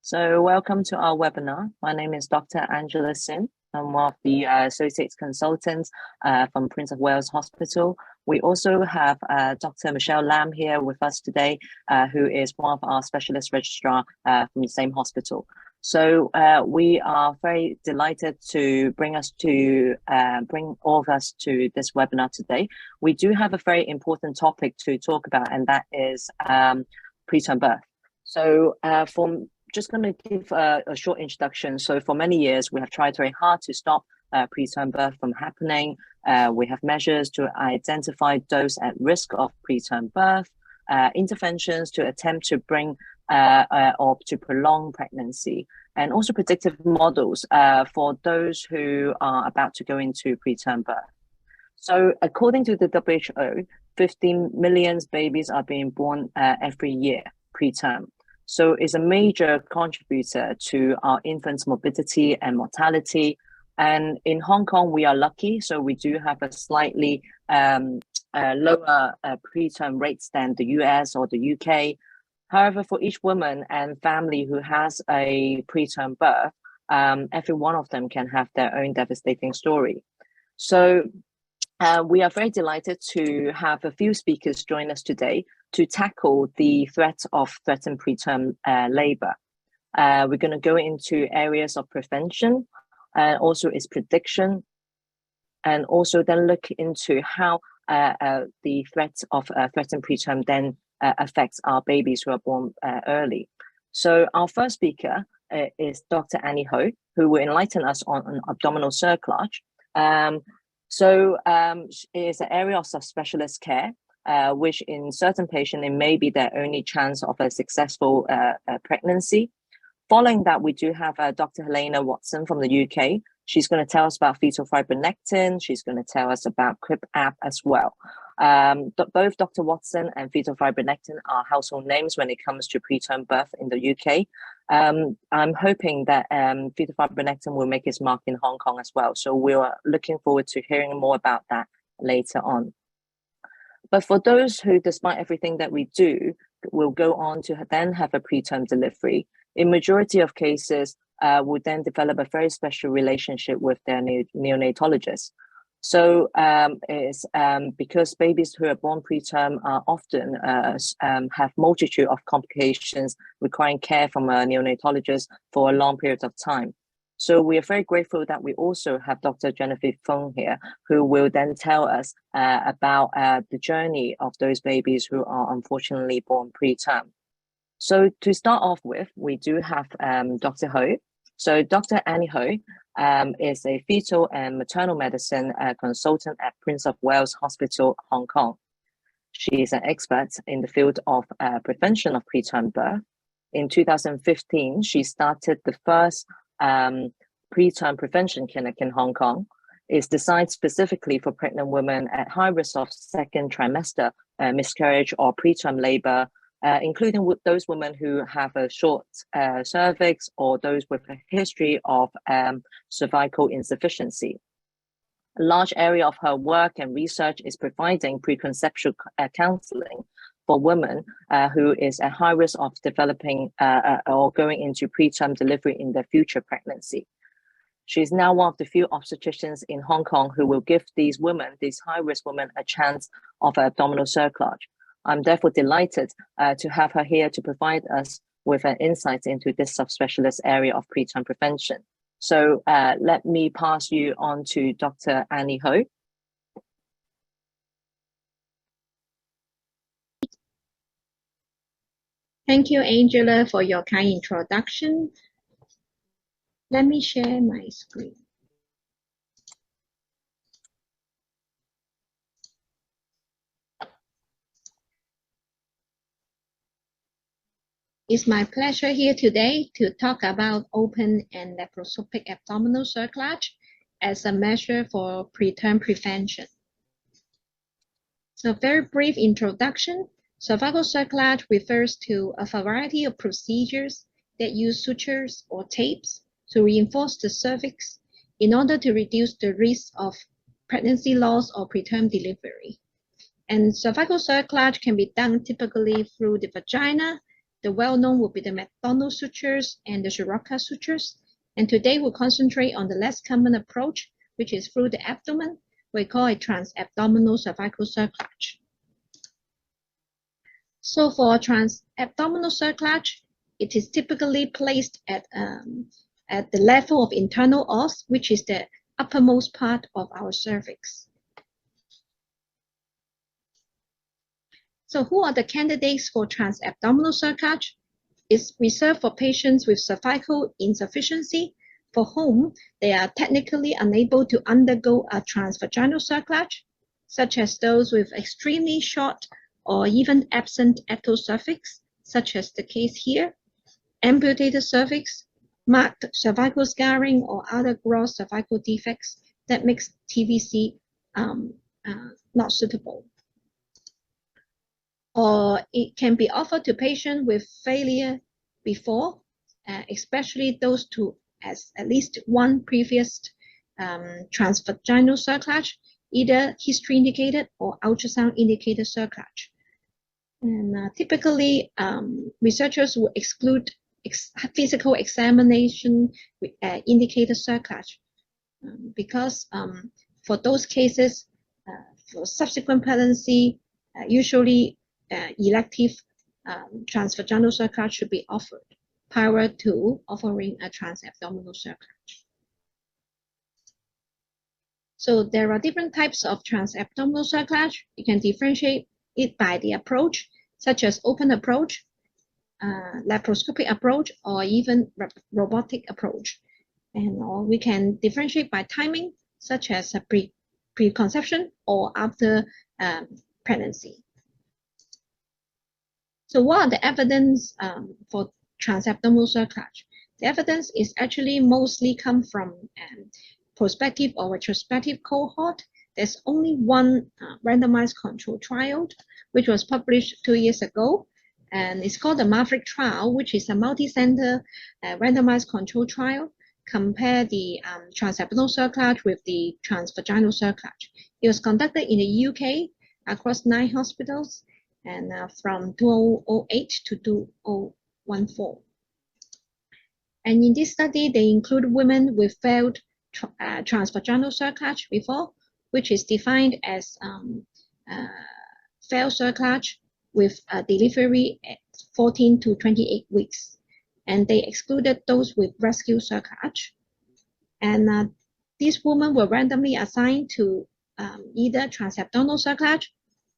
So welcome to our webinar. My name is Dr. Angela Sim. I'm one of the associate consultants from Prince of Wales Hospital. We also have Dr. Michelle Lam here with us today, who is one of our specialist registrar from the same hospital. So we are very delighted to bring all of us to this webinar today. We do have a very important topic to talk about, and that is preterm birth. So just going to give a short introduction. So for many years, we have tried very hard to stop preterm birth from happening. We have measures to identify those at risk of preterm birth, interventions to attempt to bring or to prolong pregnancy, and also predictive models for those who are about to go into preterm birth. So according to the WHO, 15 million babies are being born every year preterm. So it's a major contributor to our infants' morbidity and mortality. And in Hong Kong, we are lucky. So we do have a slightly lower preterm rates than the US or the UK. However, for each woman and family who has a preterm birth, every one of them can have their own devastating story. So we are very delighted to have a few speakers join us today to tackle the threat of threatened preterm labor. We're going to go into areas of prevention and also its prediction, and also then look into how the threat of threatened preterm then affects our babies who are born early. So our first speaker is Dr. Annie Ho, who will enlighten us on abdominal cerclage. So it is an area of subspecialist care, which in certain patients, it may be their only chance of a successful pregnancy. Following that, we do have Dr. Helena Watson from the UK. She's going to tell us about fetal fibronectin. She's going to tell us about CRIP app as well. Both Dr. Watson and fetal fibronectin are household names when it comes to preterm birth in the UK. I'm hoping that fetal fibronectin will make its mark in Hong Kong as well. So we're looking forward to hearing more about that later on. But for those who, despite everything that we do, will go on to then have a preterm delivery, in majority of cases, will then develop a very special relationship with their neonatologist. So it's because babies who are born preterm are often have multitude of complications requiring care from a neonatologist for a long period of time. So we are very grateful that we also have Dr. Genevieve Fung here, who will then tell us about the journey of those babies who are unfortunately born preterm. So to start off with, we do have Dr. Ho. So Dr. Annie Ho is a fetal and maternal medicine consultant at Prince of Wales Hospital, Hong Kong. She is an expert in the field of prevention of preterm birth. In 2015, she started the first preterm prevention clinic in Hong Kong. It's designed specifically for pregnant women at high risk of second trimester miscarriage or preterm labor, including with those women who have a short cervix or those with a history of cervical insufficiency. A large area of her work and research is providing preconceptual counseling for women who is at high risk of developing or going into preterm delivery in their future pregnancy. She's now one of the few obstetricians in Hong Kong who will give these women, these high-risk women, a chance of abdominal cerclage. I'm therefore delighted to have her here to provide us with an insight into this subspecialist area of preterm prevention. So let me pass you on to Dr. Annie Ho. Thank you, Angela, for your kind introduction. Let me share my screen. It's my pleasure here today to talk about open and laparoscopic abdominal cerclage as a measure for preterm prevention. So, very brief introduction. Cervical cerclage refers to a variety of procedures that use sutures or tapes to reinforce the cervix in order to reduce the risk of pregnancy loss or preterm delivery. And cervical cerclage can be done typically through the vagina, The well-known would be the McDonald sutures and the Shiraka sutures. And today we'll concentrate on the less common approach, which is through the abdomen. We call it transabdominal cervical cerclage. So for transabdominal cerclage, it is typically placed at the level of internal os, which is the uppermost part of our cervix. So who are the candidates for transabdominal cerclage? It's reserved for patients with cervical insufficiency, for whom they are technically unable to undergo a transvaginal cerclage, such as those with extremely short or even absent ectocervix, such as the case here, amputated cervix, marked cervical scarring, or other gross cervical defects that makes TVC not suitable. Or it can be offered to patients with failure before, especially those who has at least one previous transvaginal cerclage, either history indicated or ultrasound indicated cerclage. And typically, researchers will exclude physical examination indicated cerclage because for those cases, for subsequent pregnancy, usually elective transvaginal cerclage should be offered prior to offering a transabdominal cerclage. So there are different types of transabdominal cerclage. You can differentiate it by the approach, such as open approach, laparoscopic approach, or even robotic approach. And or we can differentiate by timing, such as a preconception or after pregnancy. So what are the evidence for transabdominal cerclage? The evidence is actually mostly come from prospective or retrospective cohort. There's only one randomized control trial, which was published 2 years ago, and it's called the Maverick trial, which is a multi-center randomized control trial. Compare the transabdominal cerclage with the transvaginal cerclage. It was conducted in the UK across 9 hospitals, and from 2008 to 2014. And in this study, they include women with failed transvaginal cerclage before, which is defined as failed cerclage with delivery at 14 to 28 weeks. And they excluded those with rescue cerclage. And these women were randomly assigned to either transabdominal cerclage,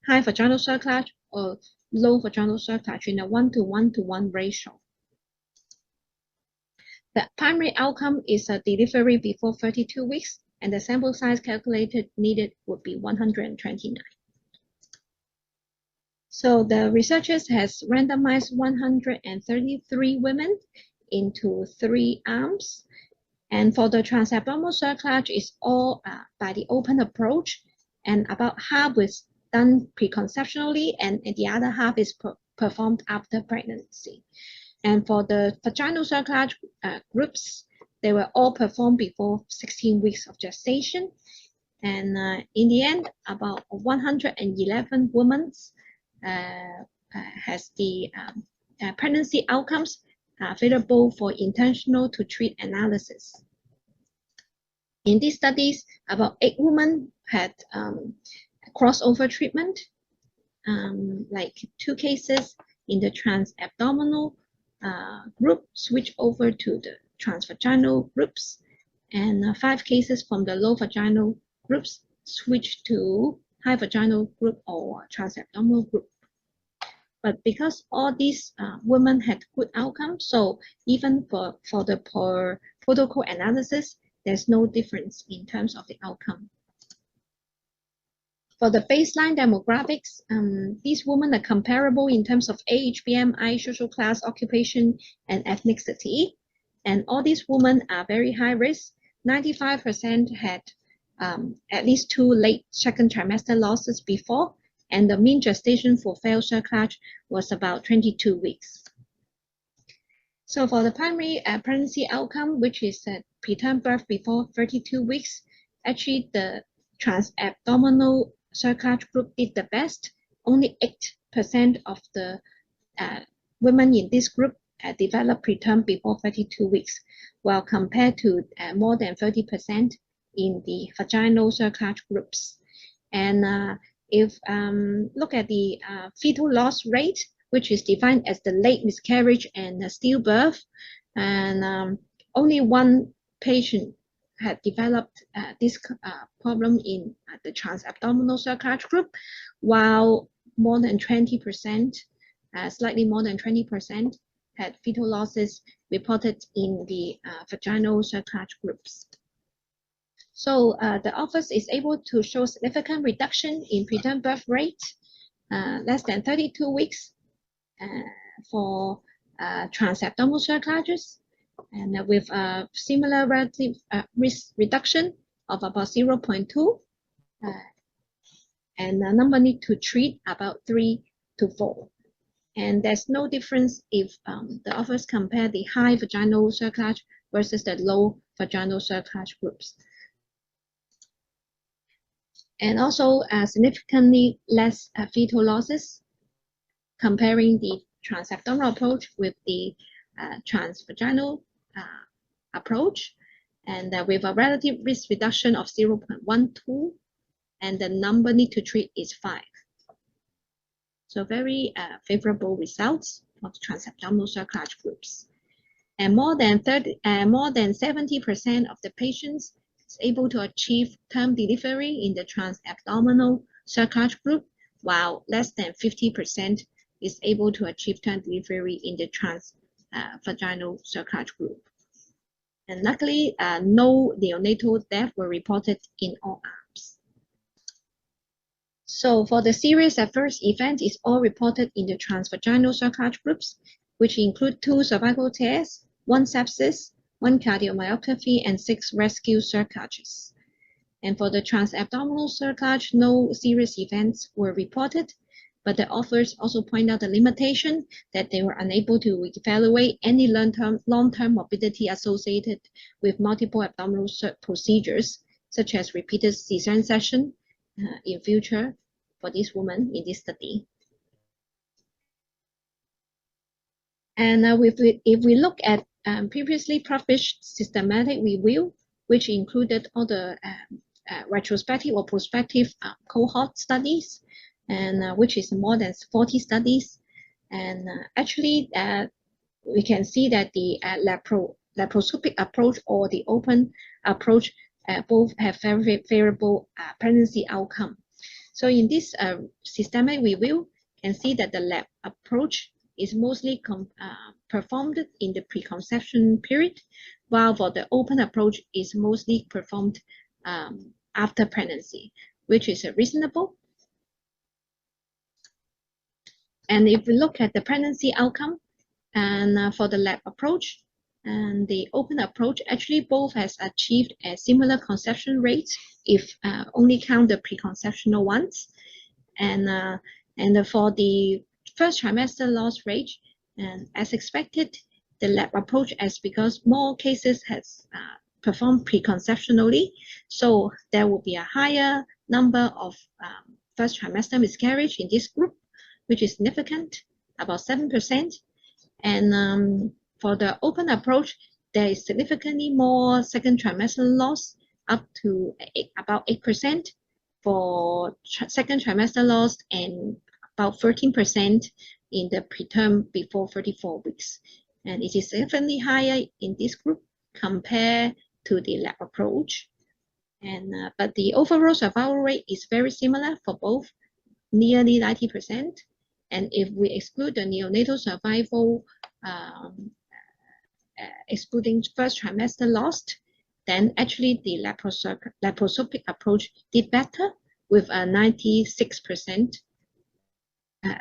high vaginal cerclage, or low vaginal cerclage in a 1:1:1 ratio. The primary outcome is a delivery before 32 weeks, and the sample size calculated needed would be 129. So the researchers has randomized 133 women into 3 arms. And for the transabdominal cerclage, it's all by the open approach, and about half was done preconceptionally, and the other half is performed after pregnancy. And for the vaginal cerclage groups, they were all performed before 16 weeks of gestation. And in the end, about 111 women has the pregnancy outcomes available for intentional to treat analysis. In these studies, about 8 women had crossover treatment, like 2 cases in the transabdominal group switch over to the transvaginal groups, and 5 cases from the low vaginal groups switch to high vaginal group or transabdominal group. But because all these women had good outcomes, so even for the protocol analysis, there's no difference in terms of the outcome. For the baseline demographics, these women are comparable in terms of age, BMI, social class, occupation, and ethnicity. And all these women are very high risk. 95% had at least 2 late second trimester losses before, and the mean gestation for failed cerclage was about 22 weeks. So for the primary pregnancy outcome, which is a preterm birth before 32 weeks, actually the transabdominal cerclage group did the best. Only 8% of the women in this group developed preterm before 32 weeks, while compared to more than 30% in the vaginal surcharge groups. And if look at the fetal loss rate, which is defined as the late miscarriage and stillbirth, and only one patient had developed this problem in the transabdominal surcharge group, while more than 20%, slightly more than 20%, had fetal losses reported in the vaginal surcharge groups. So the office is able to show significant reduction in preterm birth rate, less than 32 weeks for transabdominal surcharges, and with a similar relative risk reduction of about 0.2, and the number need to treat about 3 to 4. And there's no difference if the authors compare the high vaginal surcharge versus the low vaginal surcharge groups. And also significantly less fetal losses comparing the transabdominal approach with the transvaginal approach, and with a relative risk reduction of 0.12, and the number need to treat is 5. So very favorable results for the transabdominal surcharge groups. And more than 70% of the patients is able to achieve term delivery in the transabdominal surcharge group, while less than 50% is able to achieve term delivery in the transvaginal surcharge group. And luckily, no neonatal death were reported in all arms. So for the serious adverse event is all reported in the transvaginal surcharge groups, which include 2 cervical tears, 1 sepsis, 1 cardiomyopathy, and 6 rescue surcharges. And for the transabdominal surcharge, no serious events were reported, but the authors also point out the limitation that they were unable to evaluate any long-term morbidity associated with multiple abdominal procedures, such as repeated cesarean section in future for this woman in this study. And if we look at previously published systematic review, which included all the retrospective or prospective cohort studies, and which is more than 40 studies, and actually we can see that the laparoscopic approach or the open approach both have very favorable pregnancy outcome. So in this systematic review, you can see that the lap approach is mostly performed in the preconception period, while for the open approach is mostly performed after pregnancy, which is reasonable. And if we look at the pregnancy outcome, and for the lap approach and the open approach, actually both has achieved a similar conception rate if only count the preconceptional ones. And for the first trimester loss rate, and as expected, the lab approach, as because more cases has performed preconceptionally, so there will be a higher number of first trimester miscarriage in this group, which is significant, about 7%. And for the open approach, there is significantly more second trimester loss, up to about 8% for second trimester loss, and about 13% in the preterm before 34 weeks. And it is significantly higher in this group compared to the lab approach. But the overall survival rate is very similar for both, nearly 90%. And if we exclude the neonatal survival, excluding first trimester lost, then actually the laparoscopic approach did better with a 96%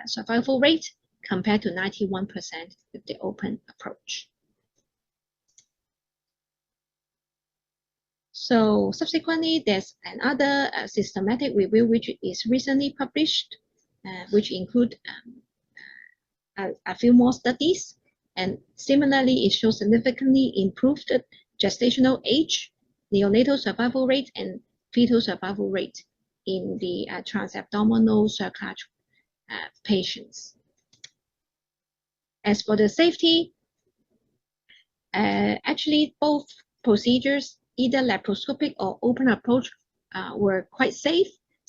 survival rate compared to 91% with the open approach. So subsequently, there's another systematic review which is recently published, which include a few more studies, and similarly it shows significantly improved gestational age, neonatal survival rate, and fetal survival rate in the transabdominal surcharge patients. As for the safety, actually both procedures, either laparoscopic or open approach, were quite safe.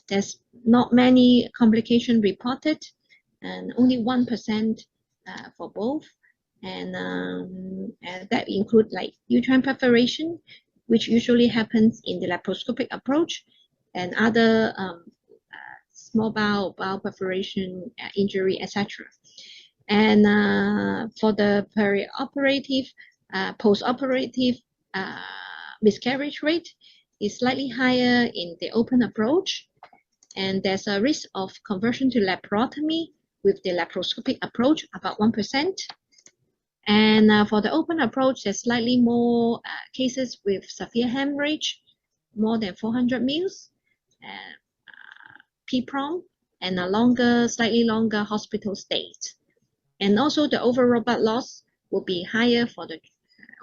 There's not many complications reported, and only 1% for both. And that include like uterine perforation, which usually happens in the laparoscopic approach, and other small bowel perforation, injury, etc. And for the perioperative, post-operative miscarriage rate is slightly higher in the open approach, and there's a risk of conversion to laparotomy with the laparoscopic approach, about 1%. And for the open approach, there's slightly more cases with severe hemorrhage, more than 400 mils, Preterm, and a slightly longer hospital stays. And also the overall blood loss will be higher for the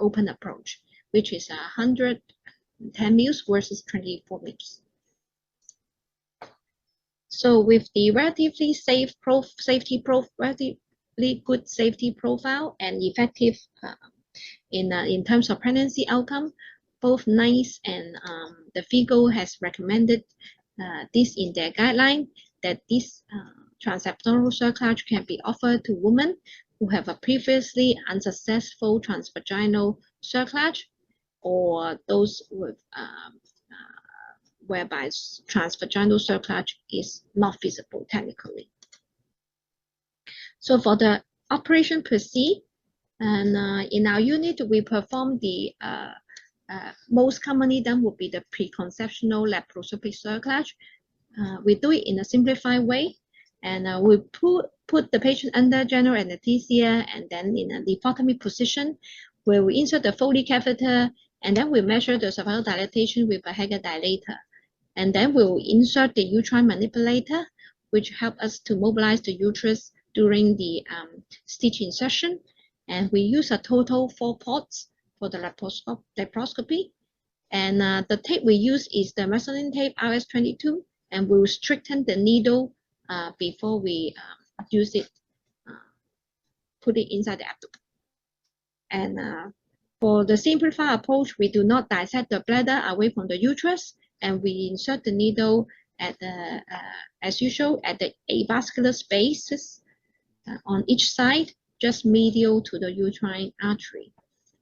open approach, which is 110 mils versus 24 mils. So with the relatively relatively good safety profile and effective in terms of pregnancy outcome, both NICE and the FIGO has recommended this in their guideline, that this transabdominal cerclage can be offered to women who have a previously unsuccessful transvaginal cerclage, or those with whereby transvaginal cerclage is not feasible technically. So for the operation per se, and in our unit, we perform the most commonly done would be the preconceptional laparoscopic cerclage. We do it in a simplified way, and we put the patient under general anesthesia and then in a lithotomy position, where we insert the Foley catheter, and then we measure the cervical dilatation with a Heger dilator. And then we'll insert the uterine manipulator, which help us to mobilize the uterus during the stitch insertion. And we use a total 4 ports for the laparoscopy. And the tape we use is the mesonin tape RS22, and we will straighten the needle before we use it, put it inside the abdomen. And for the simplified approach, we do not dissect the bladder away from the uterus, and we insert the needle at the, as usual, at the avascular spaces on each side, just medial to the uterine artery.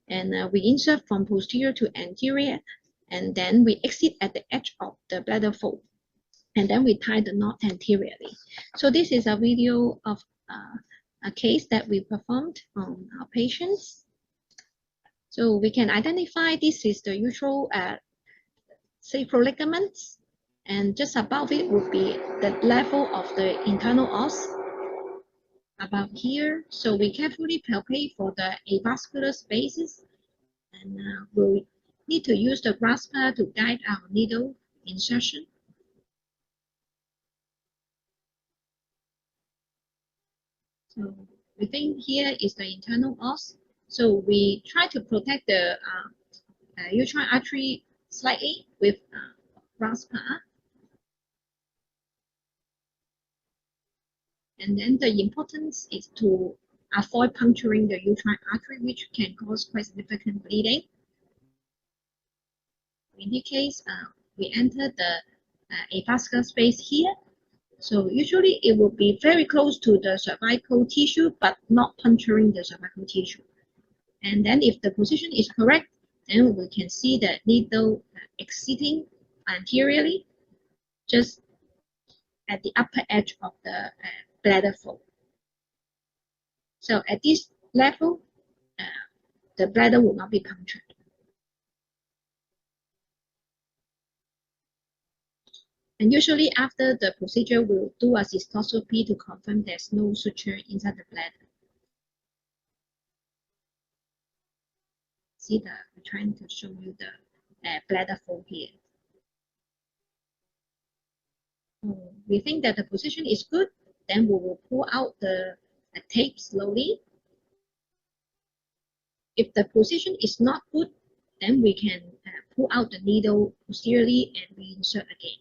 And we insert from posterior to anterior, and then we exit at the edge of the bladder fold, and then we tie the knot anteriorly. So this is a video of a case that we performed on our patients. So we can identify this is the usual sacral ligaments, and just above it would be the level of the internal os, about here. So we carefully palpate for the avascular spaces, and we'll need to use the grasper to guide our needle insertion. So we think here is the internal os. So we try to protect the uterine artery slightly with grasper. And then the importance is to avoid puncturing the uterine artery, which can cause quite significant bleeding. In this case, we enter the avascular space here. So usually it will be very close to the cervical tissue, but not puncturing the cervical tissue. And then if the position is correct, then we can see the needle exiting anteriorly, just at the upper edge of the bladder fold. So at this level, the bladder will not be punctured. And usually after the procedure, we'll do a cystoscopy to confirm there's no suture inside the bladder. See I'm trying to show you the bladder fold here. We think that the position is good, then we will pull out the tape slowly. If the position is not good, then we can pull out the needle posteriorly and reinsert again.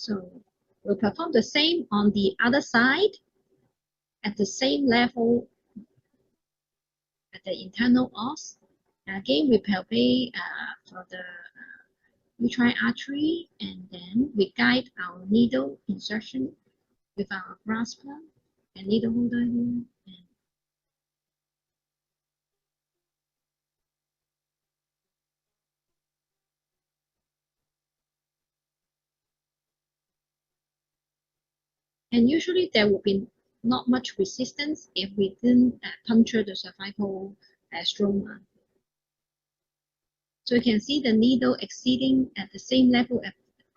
So we'll perform the same on the other side at the same level at the internal os. Again, we palpate for the uterine artery, and then we guide our needle insertion with our grasper and needle holder here. And usually there will be not much resistance if we didn't puncture the cervical stroma. So you can see the needle exceeding at the same level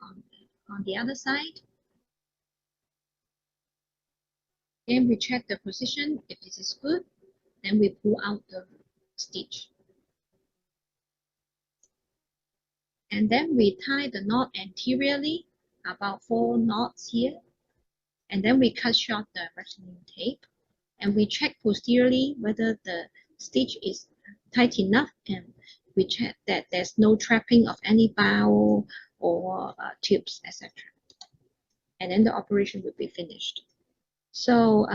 on the other side. Then we check the position. If this is good, then we pull out the stitch. And then we tie the knot anteriorly, about 4 knots here. And then we cut short the vaccine tape. And we check posteriorly whether the stitch is tight enough, and we check that there's no trapping of any bowel or tubes, etc. And then the operation will be finished. So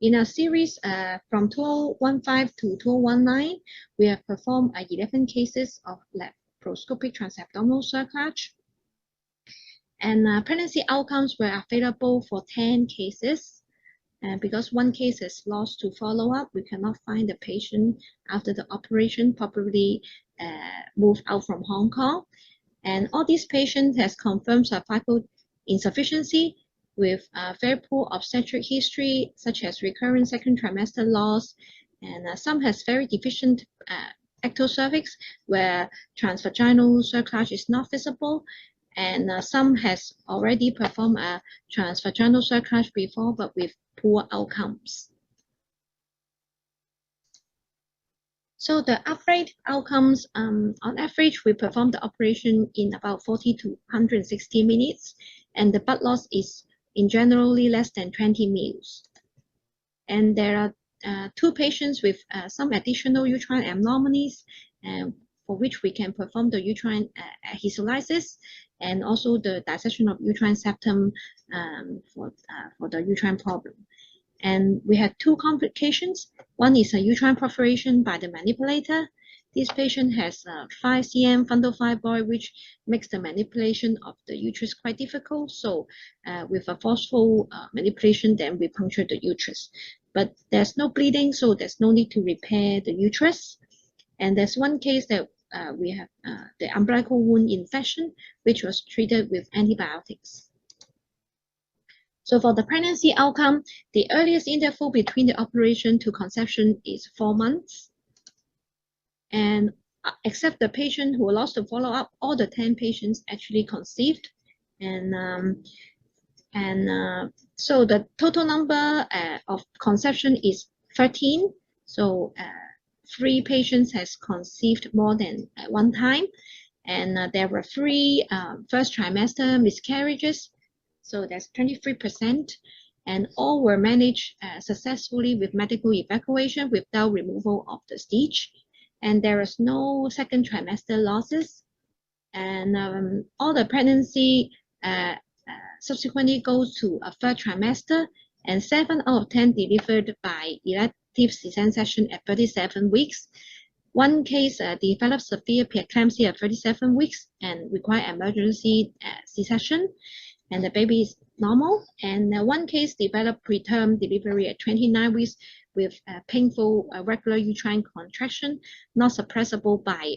in a series from 2015 to 2019, we have performed 11 cases of laparoscopic transabdominal cerclage. And pregnancy outcomes were available for 10 cases. And because one case is lost to follow-up, we cannot find the patient after the operation, probably moved out from Hong Kong. And all these patients has confirmed cervical insufficiency with very poor obstetric history, such as recurrent second trimester loss, and some has very deficient ectocervix, where transvaginal cerclage is not visible. And some has already performed a transvaginal cerclage before, but with poor outcomes. So the upright outcomes, on average, we perform the operation in about 40 to 160 minutes, and the blood loss is in generally less than 20 mils. And there are 2 patients with some additional uterine anomalies, for which we can perform the uterine hemolysis and also the dissection of uterine septum for the uterine problem. And we had 2 complications. One is a uterine perforation by the manipulator. This patient has 5 cm fundal fibroid, which makes the manipulation of the uterus quite difficult. So with a forceful manipulation, then we puncture the uterus. But there's no bleeding, so there's no need to repair the uterus. And there's one case that we have the umbilical wound infection, which was treated with antibiotics. So for the pregnancy outcome, the earliest interval between the operation to conception is 4 months. And except the patient who lost the follow-up, all the 10 patients actually conceived. So the total number of conception is 13. So 3 patients has conceived more than one time. And there were 3 first trimester miscarriages. So that's 23%, and all were managed successfully with medical evacuation without removal of the stitch. And there is no second trimester losses. And all the pregnancy subsequently goes to a 3rd trimester, and 7 out of 10 delivered by elective C-section at 37 weeks. One case developed severe preeclampsia at 37 weeks and required emergency C-section. And the baby is normal. And one case developed preterm delivery at 29 weeks with painful regular uterine contraction, not suppressible by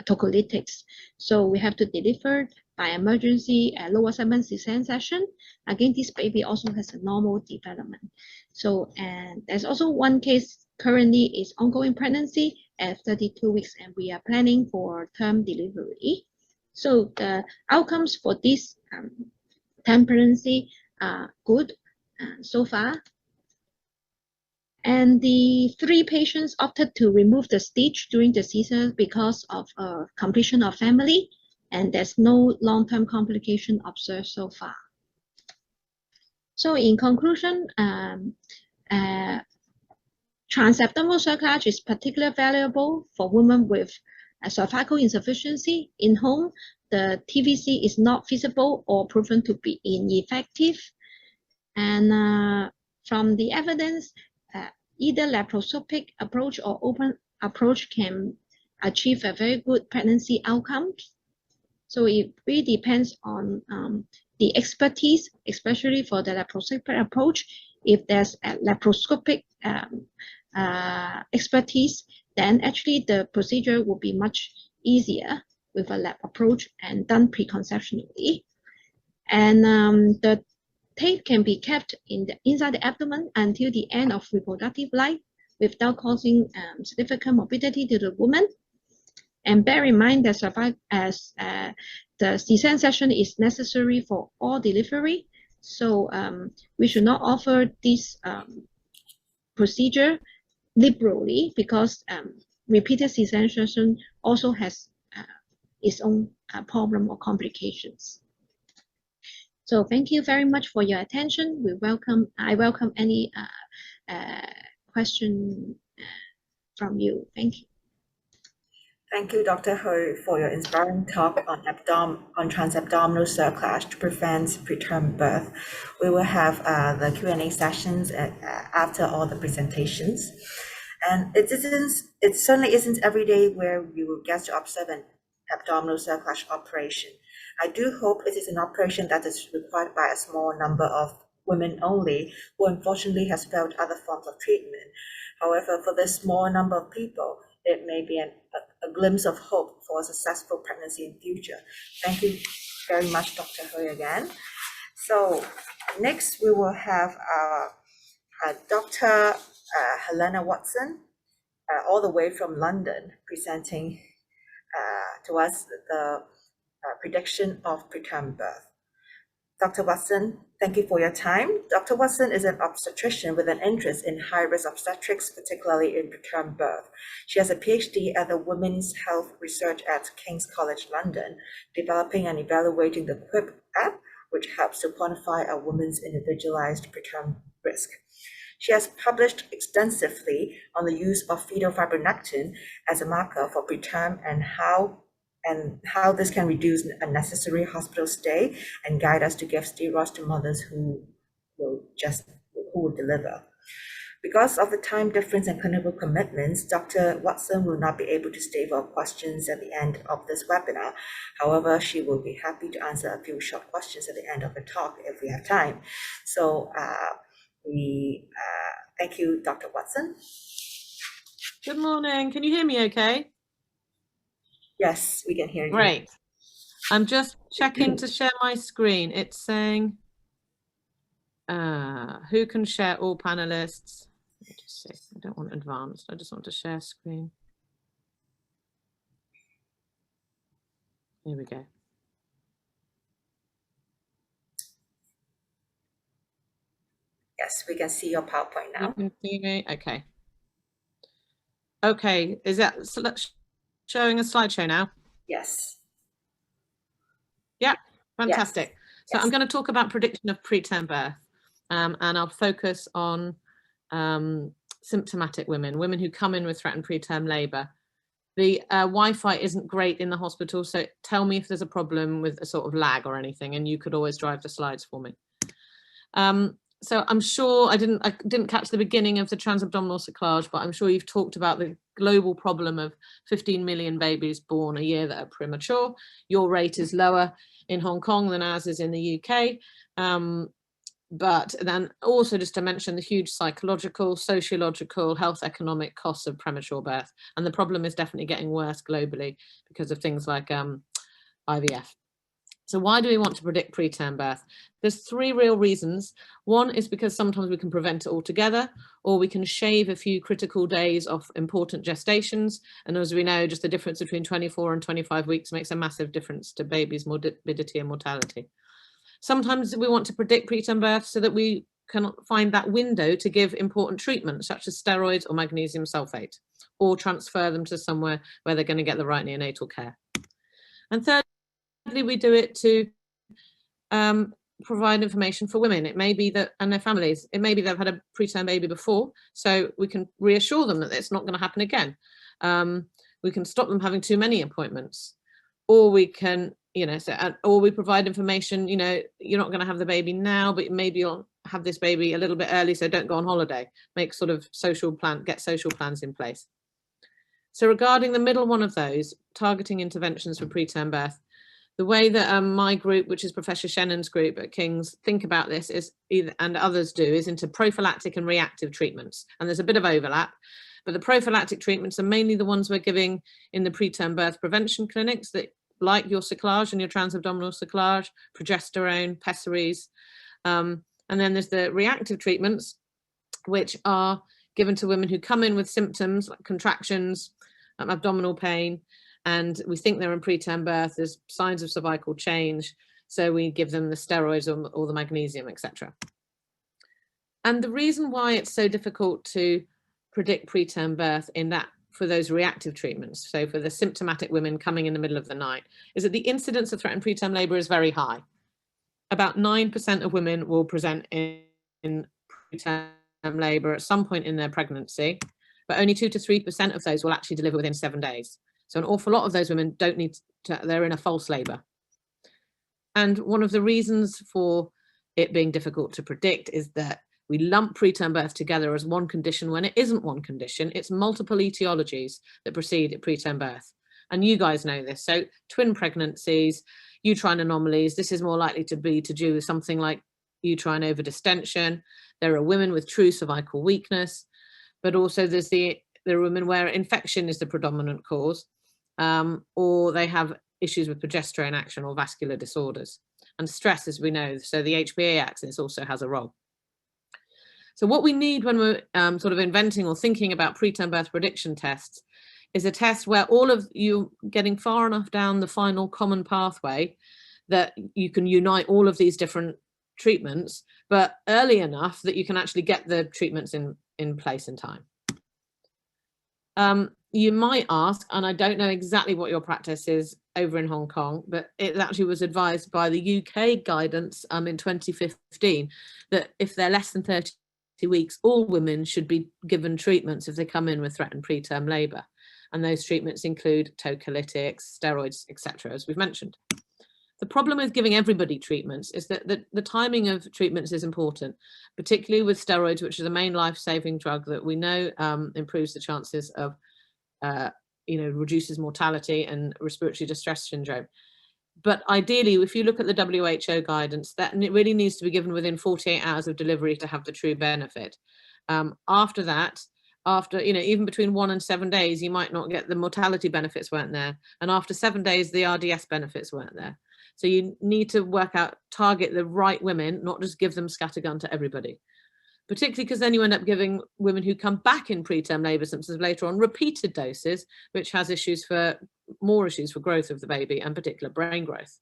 tocolytics. So we have to deliver by emergency lower segment C-section. Again, this baby also has a normal development. So, and there's also one case currently is ongoing pregnancy at 32 weeks, and we are planning for term delivery. So the outcomes for this pregnancy are good so far. And the 3 patients opted to remove the stitch during the season because of completion of family, and there's no long-term complication observed so far. So in conclusion, transabdominal cerclage is particularly valuable for women with cervical insufficiency in home, the TVC is not feasible or proven to be ineffective. And from the evidence, either laparoscopic approach or open approach can achieve a very good pregnancy outcome. So it really depends on the expertise, especially for the laparoscopic approach. If there's a laparoscopic expertise, then actually the procedure will be much easier with a lap approach and done preconceptionally. And the tape can be kept inside the abdomen until the end of reproductive life without causing significant morbidity to the woman. And bear in mind that the cesarean section is necessary for all delivery. So we should not offer this procedure liberally, because repeated cesarean section also has its own problem or complications. So thank you very much for your attention. I welcome any question from you. Thank you. Thank you, Dr. Hui, for your inspiring talk on transabdominal cerclage to prevent preterm birth. We will have the Q&A sessions after all the presentations. And it certainly isn't every day where you will get to observe an abdominal cerclage operation. I do hope it is an operation that is required by a small number of women only, who unfortunately has failed other forms of treatment. However, for this small number of people, it may be a glimpse of hope for a successful pregnancy in future. Thank you very much, Dr. Hui, again. So next we will have Dr. Helena Watson, all the way from London, presenting to us the prediction of preterm birth. Dr. Watson, thank you for your time. Dr. Watson is an obstetrician with an interest in high-risk obstetrics, particularly in preterm birth. She has a PhD at the Women's Health Research at King's College London, developing and evaluating the QUIP app, which helps to quantify a woman's individualized preterm risk. She has published extensively on the use of fetal fibronectin as a marker for preterm and how this can reduce unnecessary hospital stay and guide us to give steroids to mothers who will deliver. Because of the time difference and clinical commitments, Dr. Watson will not be able to stay for questions at the end of this webinar. However, she will be happy to answer a few short questions at the end of the talk if we have time. So thank you, Dr. Watson. Good morning. Can you hear me okay? Yes, we can hear you. Great. I'm just checking to share my screen. It's saying, who can share? All panelists. Let me just see. I don't want advanced. I just want to share screen. Here we go. Yes, we can see your PowerPoint now. You can see me? Okay. Okay, is that showing a slideshow now? Yes. Yeah, fantastic. Yes. So I'm going to talk about prediction of preterm birth, and I'll focus on symptomatic women who come in with threatened preterm labour. The Wi-Fi isn't great in the hospital, so tell me if there's a problem with a sort of lag or anything, and you could always drive the slides for me. So I'm sure I didn't catch the beginning of the transabdominal cerclage, but I'm sure you've talked about the global problem of 15 million babies born a year that are premature. Your rate is lower in Hong Kong than ours is in the UK. But then also just to mention the huge psychological, sociological, health economic costs of premature birth. And the problem is definitely getting worse globally because of things like IVF. So why do we want to predict preterm birth? There's three real reasons. One is because sometimes we can prevent it altogether, or we can shave a few critical days off important gestations. And as we know, just the difference between 24 and 25 weeks makes a massive difference to babies' morbidity and mortality. Sometimes we want to predict preterm birth so that we can find that window to give important treatment, such as steroids or magnesium sulfate, or transfer them to somewhere where they're going to get the right neonatal care. And thirdly, we do it to provide information for women. It may be that, and their families, it may be they've had a preterm baby before, so we can reassure them that it's not going to happen again. we can stop them having too many appointments, or we can, you know, or we provide information, you know, you're not going to have the baby now, but maybe you'll have this baby a little bit early, so don't go on holiday. Make sort of get social plans in place. So regarding the middle one of those, targeting interventions for preterm birth, the way that my group, which is Professor Shannon's group at King's, think about this is, and others do, is into prophylactic and reactive treatments. And there's a bit of overlap, but the prophylactic treatments are mainly the ones we're giving in the preterm birth prevention clinics, that like your cyclage and your transabdominal cyclage, progesterone, pessaries. And then there's the reactive treatments, which are given to women who come in with symptoms like contractions, abdominal pain, and we think they're in preterm birth, there's signs of cervical change, so we give them the steroids or the magnesium, etc. And the reason why it's so difficult to predict preterm birth for those reactive treatments, so for the symptomatic women coming in the middle of the night, is that the incidence of threatened preterm labour is very high. About 9% of women will present in preterm labour at some point in their pregnancy, but only 2 to 3% of those will actually deliver within 7 days. So an awful lot of those women don't need to, they're in a false labour. And one of the reasons for it being difficult to predict is that we lump preterm birth together as one condition when it isn't one condition. It's multiple etiologies that precede preterm birth. And you guys know this. So twin pregnancies, uterine anomalies, this is more likely to be to do with something like uterine overdistension. There are women with true cervical weakness, but also there are women where infection is the predominant cause, or they have issues with progesterone action or vascular disorders. And stress, as we know, so the HPA axis also has a role. So what we need when we're sort of inventing or thinking about preterm birth prediction tests is a test where all of you getting far enough down the final common pathway that you can unite all of these different treatments, but early enough that you can actually get the treatments in place in time. You might ask, and I don't know exactly what your practice is over in Hong Kong, but it actually was advised by the UK guidance in 2015 that if they're less than 30 weeks, all women should be given treatments if they come in with threatened preterm labour. And those treatments include tocolytics, steroids, etc., as we've mentioned. The problem with giving everybody treatments is that the timing of treatments is important, particularly with steroids, which is the main life-saving drug that we know improves the chances of, reduces mortality and respiratory distress syndrome. But ideally, if you look at the WHO guidance, that it really needs to be given within 48 hours of delivery to have the true benefit. After that, even between 1 and 7 days, you might not get the mortality benefits weren't there. And after 7 days, the RDS benefits weren't there. So you need to target the right women, not just give them scattergun to everybody. Particularly because then you end up giving women who come back in preterm labour symptoms later on repeated doses, which has more issues for growth of the baby and particular brain growth.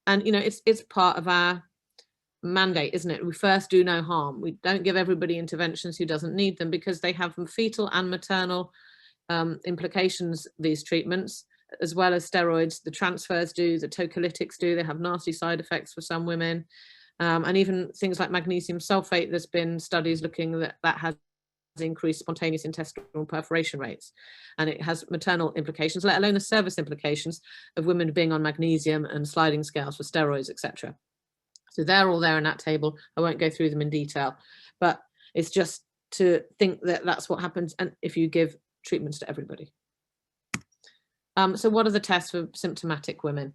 And, it's part of our mandate, isn't it? We first do no harm. We don't give everybody interventions who doesn't need them because they have fetal and maternal implications, these treatments, as well as steroids. The transfers do, the tocolytics do, they have nasty side effects for some women. And even things like magnesium sulfate, there's been studies looking that has increased spontaneous intestinal perforation rates, and it has maternal implications, let alone the service implications of women being on magnesium and sliding scales for steroids, etc. So they're all there in that table. I won't go through them in detail, but it's just to think that that's what happens and if you give treatments to everybody. So what are the tests for symptomatic women?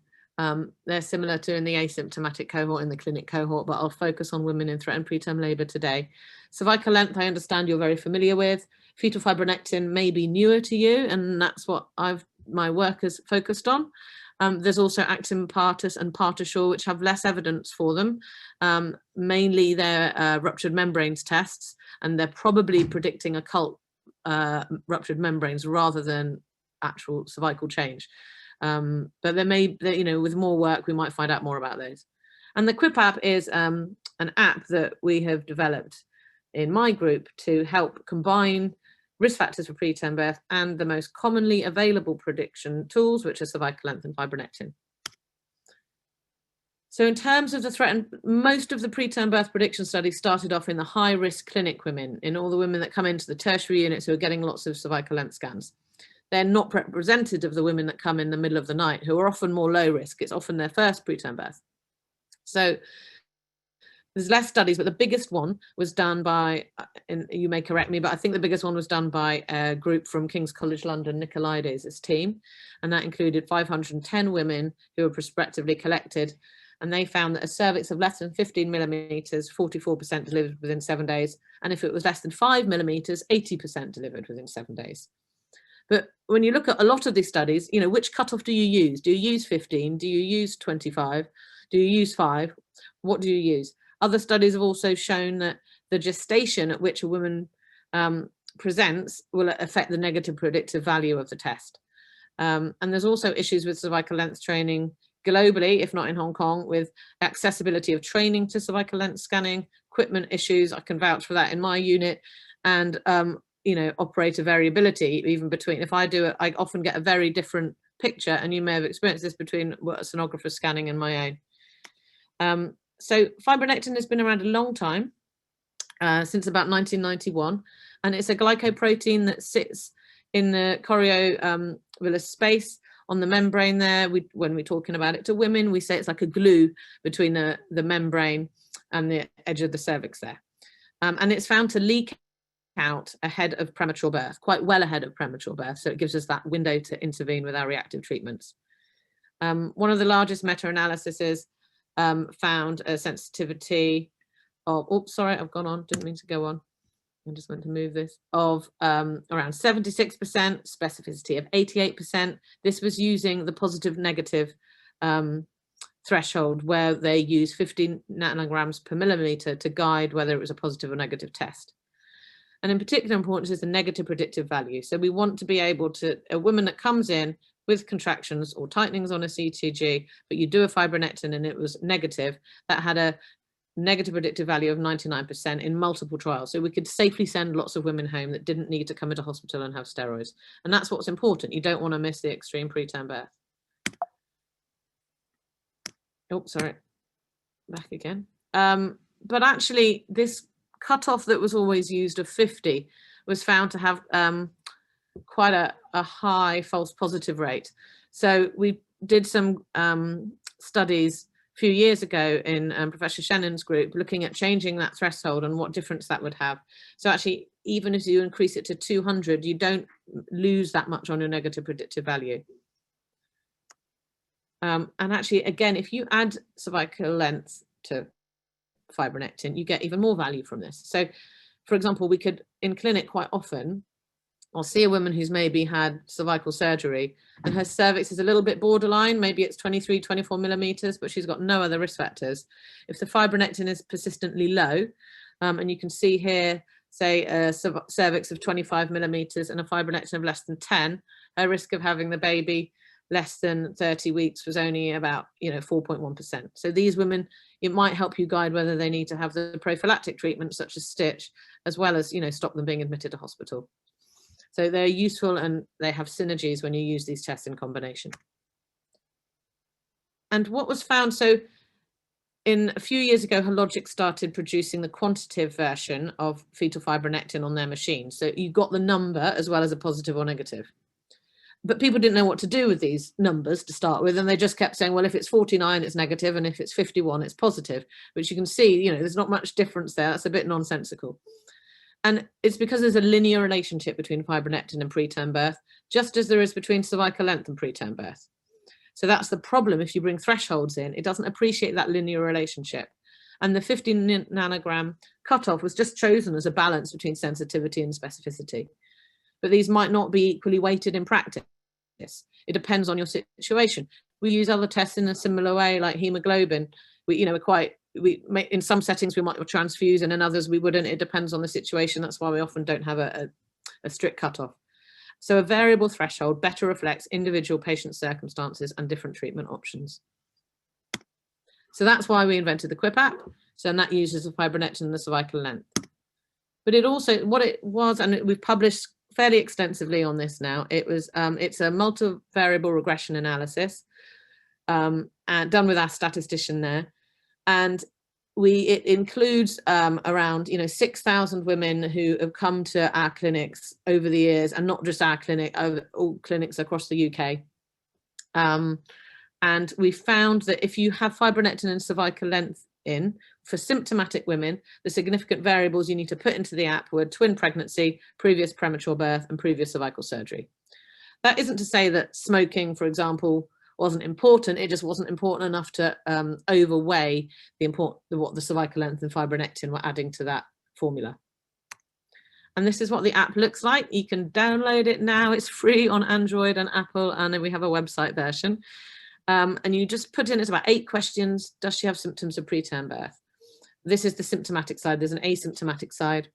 They're similar to in the asymptomatic cohort, in the clinic cohort, but I'll focus on women in threatened preterm labour today. Cervical length, I understand you're very familiar with. Fetal fibronectin may be newer to you, and that's what my work has focused on. There's also actin partus and partusure, which have less evidence for them. Mainly they're ruptured membranes tests, and they're probably predicting occult ruptured membranes rather than actual cervical change. But there may, with more work, we might find out more about those. And the QUIP app is an app that we have developed in my group to help combine risk factors for preterm birth and the most commonly available prediction tools, which are cervical length and fibronectin. So in terms of the threat, most of the preterm birth prediction studies started off in the high-risk clinic women, in all the women that come into the tertiary units who are getting lots of cervical length scans. they're not representative of the women that come in the middle of the night, who are often more low risk. It's often their first preterm birth. So there's less studies, but the biggest one was done by, and you may correct me, but I think the biggest one was done by a group from King's College London, Nicolaides' team, and that included 510 women who were prospectively collected, and they found that a cervix of less than 15 millimeters, 44% delivered within 7 days, and if it was less than 5 millimeters, 80% delivered within 7 days. But when you look at a lot of these studies, you know, which cutoff do you use? Do you use 15? Do you use 25? Do you use 5? What do you use? Other studies have also shown that the gestation at which a woman presents will affect the negative predictive value of the test. And there's also issues with cervical length training globally, if not in Hong Kong, with accessibility of training to cervical length scanning, equipment issues. I can vouch for that in my unit, and you know, operator variability even between. If I do it, I often get a very different picture, and you may have experienced this between what a sonographer scanning and my own. So fibronectin has been around a long time, since about 1991, and it's a glycoprotein that sits in the choriovilus space on the membrane there. When we're talking about it to women, we say it's like a glue between the membrane and the edge of the cervix there. And it's found to leak out ahead of premature birth, quite well ahead of premature birth. So it gives us that window to intervene with our reactive treatments. One of the largest meta-analyses found a sensitivity of, oops, sorry, I've gone on, didn't mean to go on. I just meant to move this, of around 76%, specificity of 88%. This was using the positive negative threshold, where they use 15 nanograms per millimeter to guide whether it was a positive or negative test. And in particular importance is the negative predictive value. So we want to be able to, a woman that comes in with contractions or tightenings on a CTG, but you do a fibronectin and it was negative, that had a negative predictive value of 99% in multiple trials. So we could safely send lots of women home that didn't need to come into hospital and have steroids. And that's what's important. You don't want to miss the extreme preterm birth. Oh, sorry, back again. But actually this cutoff that was always used of 50 was found to have quite a high false positive rate. So we did some studies a few years ago in Professor Shannon's group, looking at changing that threshold and what difference that would have. So actually, even if you increase it to 200, you don't lose that much on your negative predictive value. And actually, again, if you add cervical length to fibronectin, you get even more value from this. So, for example, we could, in clinic quite often, I'll see a woman who's maybe had cervical surgery and her cervix is a little bit borderline, maybe it's 23, 24 millimeters, but she's got no other risk factors. If the fibronectin is persistently low, and you can see here, say a cervix of 25 millimeters and a fibronectin of less than 10, her risk of having the baby less than 30 weeks was only about, 4.1%. So these women, it might help you guide whether they need to have the prophylactic treatment such as stitch, as well as, stop them being admitted to hospital. So they're useful and they have synergies when you use these tests in combination. And what was found, so in a few years ago, Hologic started producing the quantitative version of fetal fibronectin on their machine. So you got the number as well as a positive or negative. But people didn't know what to do with these numbers to start with, and they just kept saying, well, if it's 49, it's negative, and if it's 51, it's positive, which you can see, there's not much difference there. That's a bit nonsensical. And it's because there's a linear relationship between fibronectin and preterm birth, just as there is between cervical length and preterm birth. So that's the problem. If you bring thresholds in, it doesn't appreciate that linear relationship. And the 15 nanogram cutoff was just chosen as a balance between sensitivity and specificity. But these might not be equally weighted in practice. It depends on your situation. We use other tests in a similar way, like hemoglobin. In some settings we might transfuse, and in others we wouldn't. It depends on the situation. That's why we often don't have a strict cutoff. So a variable threshold better reflects individual patient circumstances and different treatment options. So that's why we invented the QUIP app. So that uses the fibronectin and the cervical length. But it also, what it was, and we've published fairly extensively on this now, it's a multivariable regression analysis and done with our statistician there. And it includes around 6,000 women who have come to our clinics over the years, and not just our clinic, all clinics across the UK. And we found that if you have fibronectin and cervical length in, for symptomatic women, the significant variables you need to put into the app were twin pregnancy, previous premature birth, and previous cervical surgery. That isn't to say that smoking, for example, wasn't important. It just wasn't important enough to overweigh what the cervical length and fibronectin were adding to that formula. And this is what the app looks like. You can download it now. It's free on Android and Apple, and then we have a website version. And you just put in, it's about 8 questions. Does she have symptoms of preterm birth? This is the symptomatic side. There's an asymptomatic side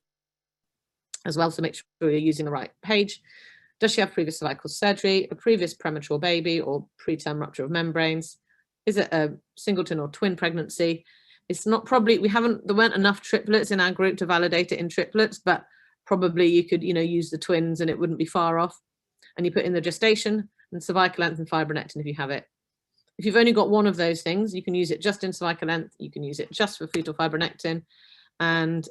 as well, so make sure you're using the right page. Does she have previous cervical surgery, a previous premature baby or preterm rupture of membranes? Is it a singleton or twin pregnancy? It's not probably, there weren't enough triplets in our group to validate it in triplets, but probably you could, use the twins and it wouldn't be far off. And you put in the gestation and cervical length and fibronectin if you have it. If you've only got one of those things, you can use it just in cervical length, you can use it just for fetal fibronectin, and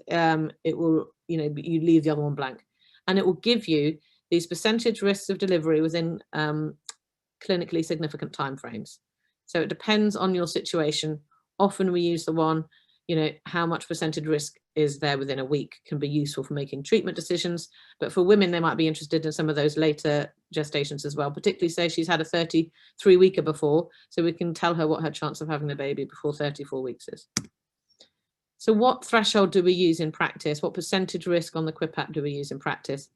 it will, you leave the other one blank. And it will give you these percentage risks of delivery within clinically significant timeframes. So it depends on your situation. Often we use the one, how much percentage risk is there within a week can be useful for making treatment decisions. But for women, they might be interested in some of those later gestations as well, particularly say she's had a 33-weeker before, so we can tell her what her chance of having a baby before 34 weeks is. So what threshold do we use in practice? What percentage risk on the QIP app do we use in practice?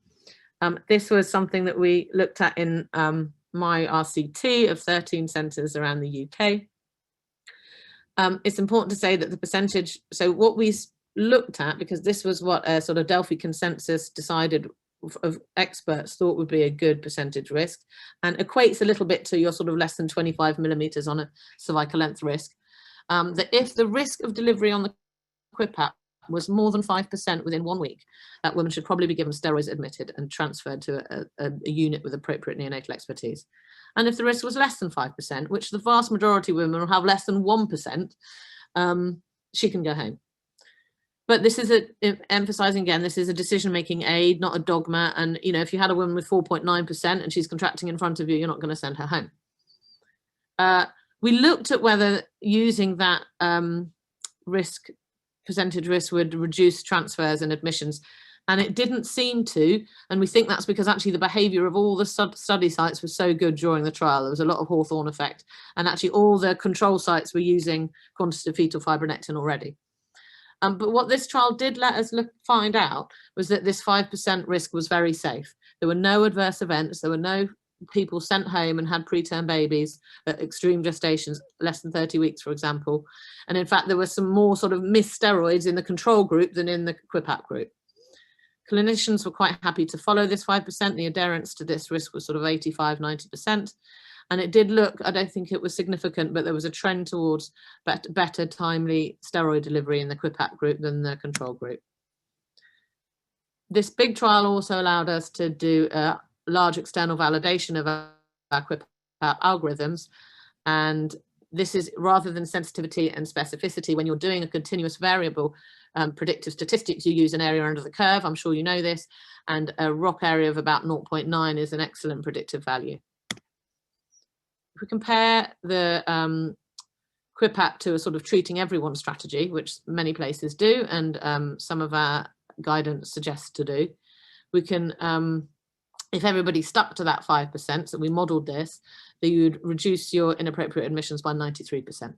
This was something that we looked at in my RCT of 13 centres around the UK. It's important to say that the percentage, so what we looked at, because this was what a sort of Delphi consensus decided of experts thought would be a good percentage risk, and equates a little bit to your sort of less than 25 millimeters on a cervical length risk, that if the risk of delivery on the QIP app was more than 5% within 1 week, that woman should probably be given steroids, admitted and transferred to a unit with appropriate neonatal expertise. And if the risk was less than 5%, which the vast majority of women will have less than 1%, she can go home. But this is emphasizing again, this is a decision-making aid, not a dogma. And if you had a woman with 4.9% and she's contracting in front of you, you're not going to send her home. We looked at whether using that percentage risk would reduce transfers and admissions, and it didn't seem to, and we think that's because actually the behavior of all the study sites was so good during the trial. There was a lot of Hawthorne effect, and actually all the control sites were using quantitative fetal fibronectin already. But what this trial did let us find out was that this 5% risk was very safe. There were no adverse events, there were no people sent home and had preterm babies at extreme gestations, less than 30 weeks, for example. And in fact, there were some more sort of missed steroids in the control group than in the QIP app group. Clinicians were quite happy to follow this 5%. The adherence to this risk was sort of 85, 90%. And it did look, I don't think it was significant, but there was a trend towards better timely steroid delivery in the QIP app group than the control group. This big trial also allowed us to do a large external validation of our QIP app algorithms. And this is, rather than sensitivity and specificity, when you're doing a continuous variable predictive statistics, you use an area under the curve. I'm sure you know this. And a ROC area of about 0.9 is an excellent predictive value. If we compare the QIP app to a sort of treating everyone strategy, which many places do, and some of our guidance suggests to do, we can, if everybody stuck to that 5%, so we modeled this, that you'd reduce your inappropriate admissions by 93%,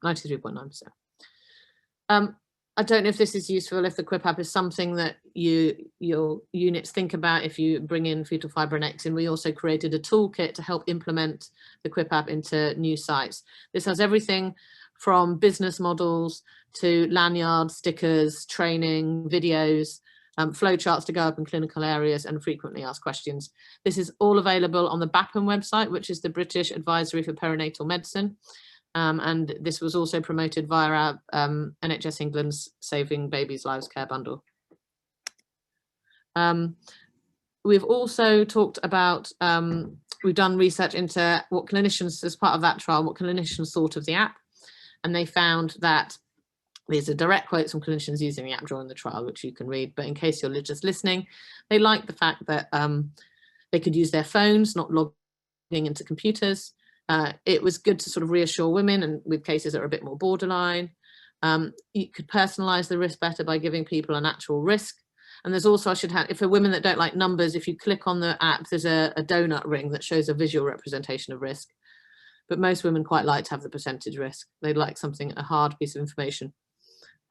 93.9%. I don't know if this is useful, if the QIP app is something that your units think about if you bring in fetal fibronectin. We also created a toolkit to help implement the QIP app into new sites. This has everything from business models to lanyards, stickers, training, videos, flowcharts to go up in clinical areas, and frequently asked questions. This is all available on the BAPM website, which is the British Advisory for Perinatal Medicine. And this was also promoted via our NHS England's Saving Babies' Lives Care Bundle. We've also talked about, we've done research into what clinicians, as part of that trial, what clinicians thought of the app. And they found that These are direct quotes from clinicians using the app during the trial, which you can read. But in case you're just listening, they like the fact that they could use their phones, not logging into computers. It was good to sort of reassure women, and with cases that are a bit more borderline. You could personalize the risk better by giving people an actual risk. And there's also, I should have, if for women that don't like numbers, if you click on the app, there's a donut ring that shows a visual representation of risk. But most women quite like to have the percentage risk. They'd like something, a hard piece of information.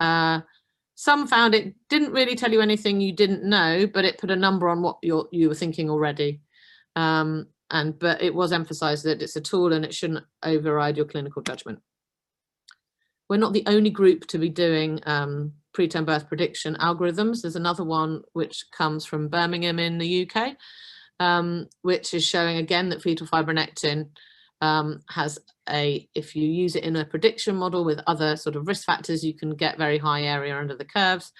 Some found it didn't really tell you anything you didn't know, but it put a number on what you were thinking already. But it was emphasized that it's a tool and it shouldn't override your clinical judgment. We're not the only group to be doing preterm birth prediction algorithms. There's another one which comes from Birmingham in the UK, which is showing again that fetal fibronectin has if you use it in a prediction model with other sort of risk factors, you can get very high area under the curves.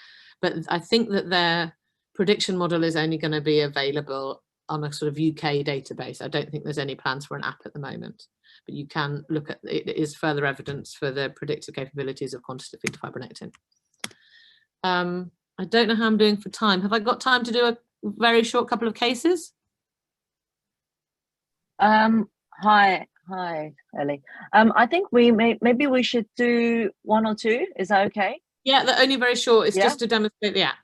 But I think that their prediction model is only going to be available on a sort of UK database. I don't think there's any plans for an app at the moment, but you can look at it. It is further evidence for the predictive capabilities of quantitative fetal fibronectin. I don't know how I'm doing for time. Have I got time to do a very short couple of cases? Hi, Ellie. I think maybe we should do one or two. Is that okay? Yeah, they're only very short. It's just to demonstrate the app.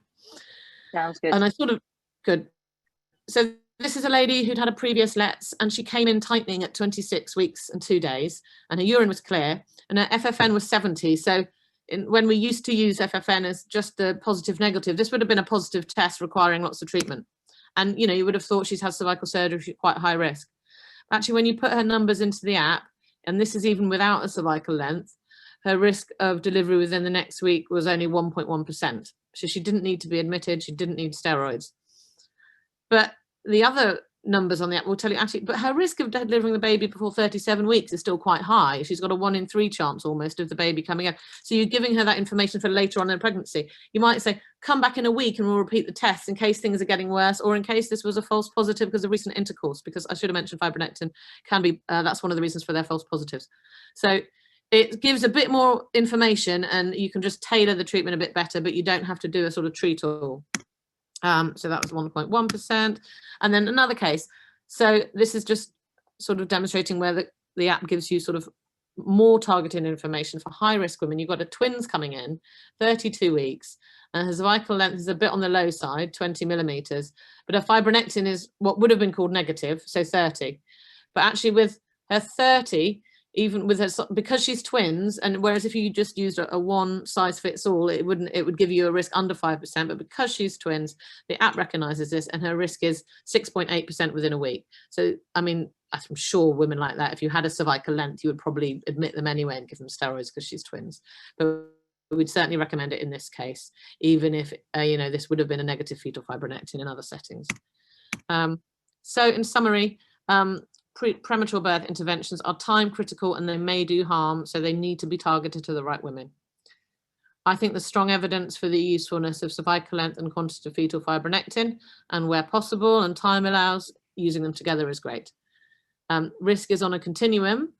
Sounds good. And I sort of good. So this is a lady who'd had a previous LETS, and she came in tightening at 26 weeks and 2 days, and her urine was clear, and her FFN was 70. So when we used to use FFN as just a positive negative, this would have been a positive test requiring lots of treatment. And you know, you would have thought she's had cervical surgery, she's quite high risk. Actually, when you put her numbers into the app, and this is even without a cervical length, her risk of delivery within the next week was only 1.1%. So she didn't need to be admitted, she didn't need steroids. But the other numbers on the app will tell you actually, but her risk of delivering the baby before 37 weeks is still quite high. She's got a 1 in 3 chance almost of the baby coming out. So you're giving her that information for later on in pregnancy. You might say, come back in a week and we'll repeat the test in case things are getting worse, or in case this was a false positive because of recent intercourse, because I should have mentioned fibronectin can be, that's one of the reasons for their false positives. So it gives a bit more information and you can just tailor the treatment a bit better, but you don't have to do a sort of treat all. So that was 1.1%. And then another case. So this is just sort of demonstrating where the app gives you sort of more targeted information for high risk women. You've got a twins coming in, 32 weeks, and her cervical length is a bit on the low side, 20 millimeters, but her fibronectin is what would have been called negative, so 30. But actually with her 30, even with her, because she's twins, and whereas if you just used a one size fits all, it would give you a risk under 5%, but because she's twins, the app recognizes this and her risk is 6.8% within a week. So, I mean, I'm sure women like that, if you had a cervical length, you would probably admit them anyway and give them steroids because she's twins. But we'd certainly recommend it in this case, even if, you know, this would have been a negative fetal fibronectin in other settings. So in summary, premature birth interventions are time critical and they may do harm, so they need to be targeted to the right women. I think there's strong evidence for the usefulness of cervical length and quantitative fetal fibronectin, and where possible and time allows, using them together is great. Risk is on a continuum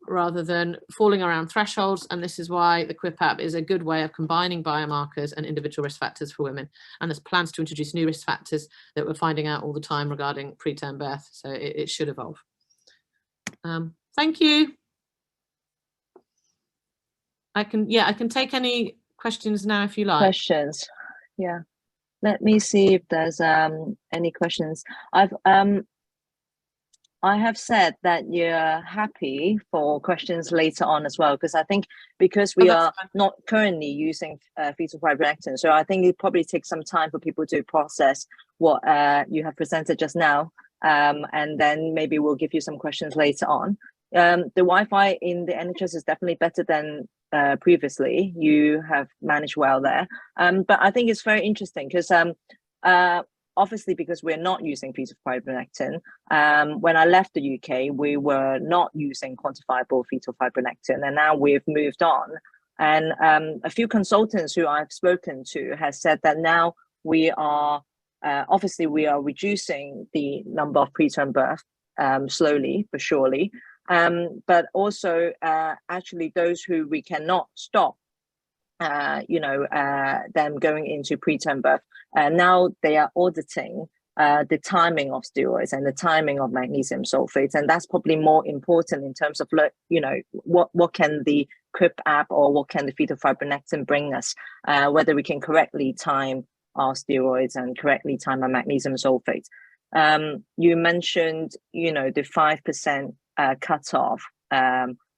rather than falling around thresholds, and this is why the QUIP app is a good way of combining biomarkers and individual risk factors for women, and there's plans to introduce new risk factors that we're finding out all the time regarding preterm birth, so it should evolve. Thank you. I can take any questions now if you like. Questions, yeah. Let me see if there's any questions. I have said that you're happy for questions later on as well, because I think because we are not currently using fetal fibronectin, so I think it probably takes some time for people to process what you have presented just now, and then maybe we'll give you some questions later on. The Wi-Fi in the NHS is definitely better than previously. You have managed well there, but I think it's very interesting because obviously, because we're not using fetal fibronectin, when I left the UK, we were not using quantifiable fetal fibronectin, and now we've moved on. And a few consultants who I've spoken to has said that now we are, obviously we are reducing the number of preterm birth slowly but surely, but also actually those who we cannot stop them going into preterm birth. Now they are auditing the timing of steroids and the timing of magnesium sulfate, and that's probably more important in terms of what can the CRIP app or what can the fetal fibronectin bring us, whether we can correctly time our steroids and correctly time our magnesium sulfate. You mentioned the 5% cutoff.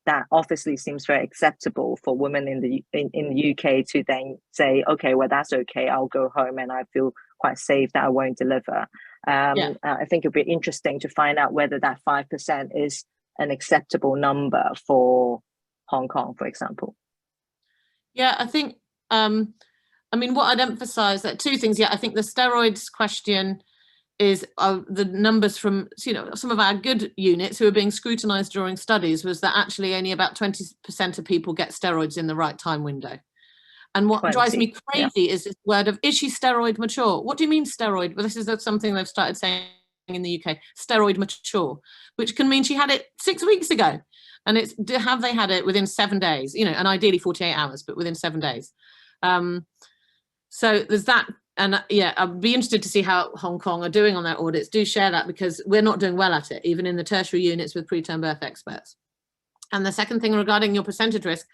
That obviously seems very acceptable for women in the UK to then say, okay, well, that's okay, I'll go home and I feel quite safe that I won't deliver. I think it'd be interesting to find out whether that 5% is an acceptable number for Hong Kong, for example. Yeah, I think, what I'd emphasize that two things. Yeah, I think the steroids question is the numbers from some of our good units who are being scrutinized during studies was that actually only about 20% of people get steroids in the right time window. And what drives me crazy is this word of, is she steroid mature? What do you mean steroid? Well, this is something they've started saying in the UK, steroid mature, which can mean she had it 6 weeks ago. And have they had it within 7 days, and ideally 48 hours, but within 7 days. So there's that. And I'd be interested to see how Hong Kong are doing on their audits. Do share that, because we're not doing well at it, even in the tertiary units with preterm birth experts. And the second thing regarding your percentage risk,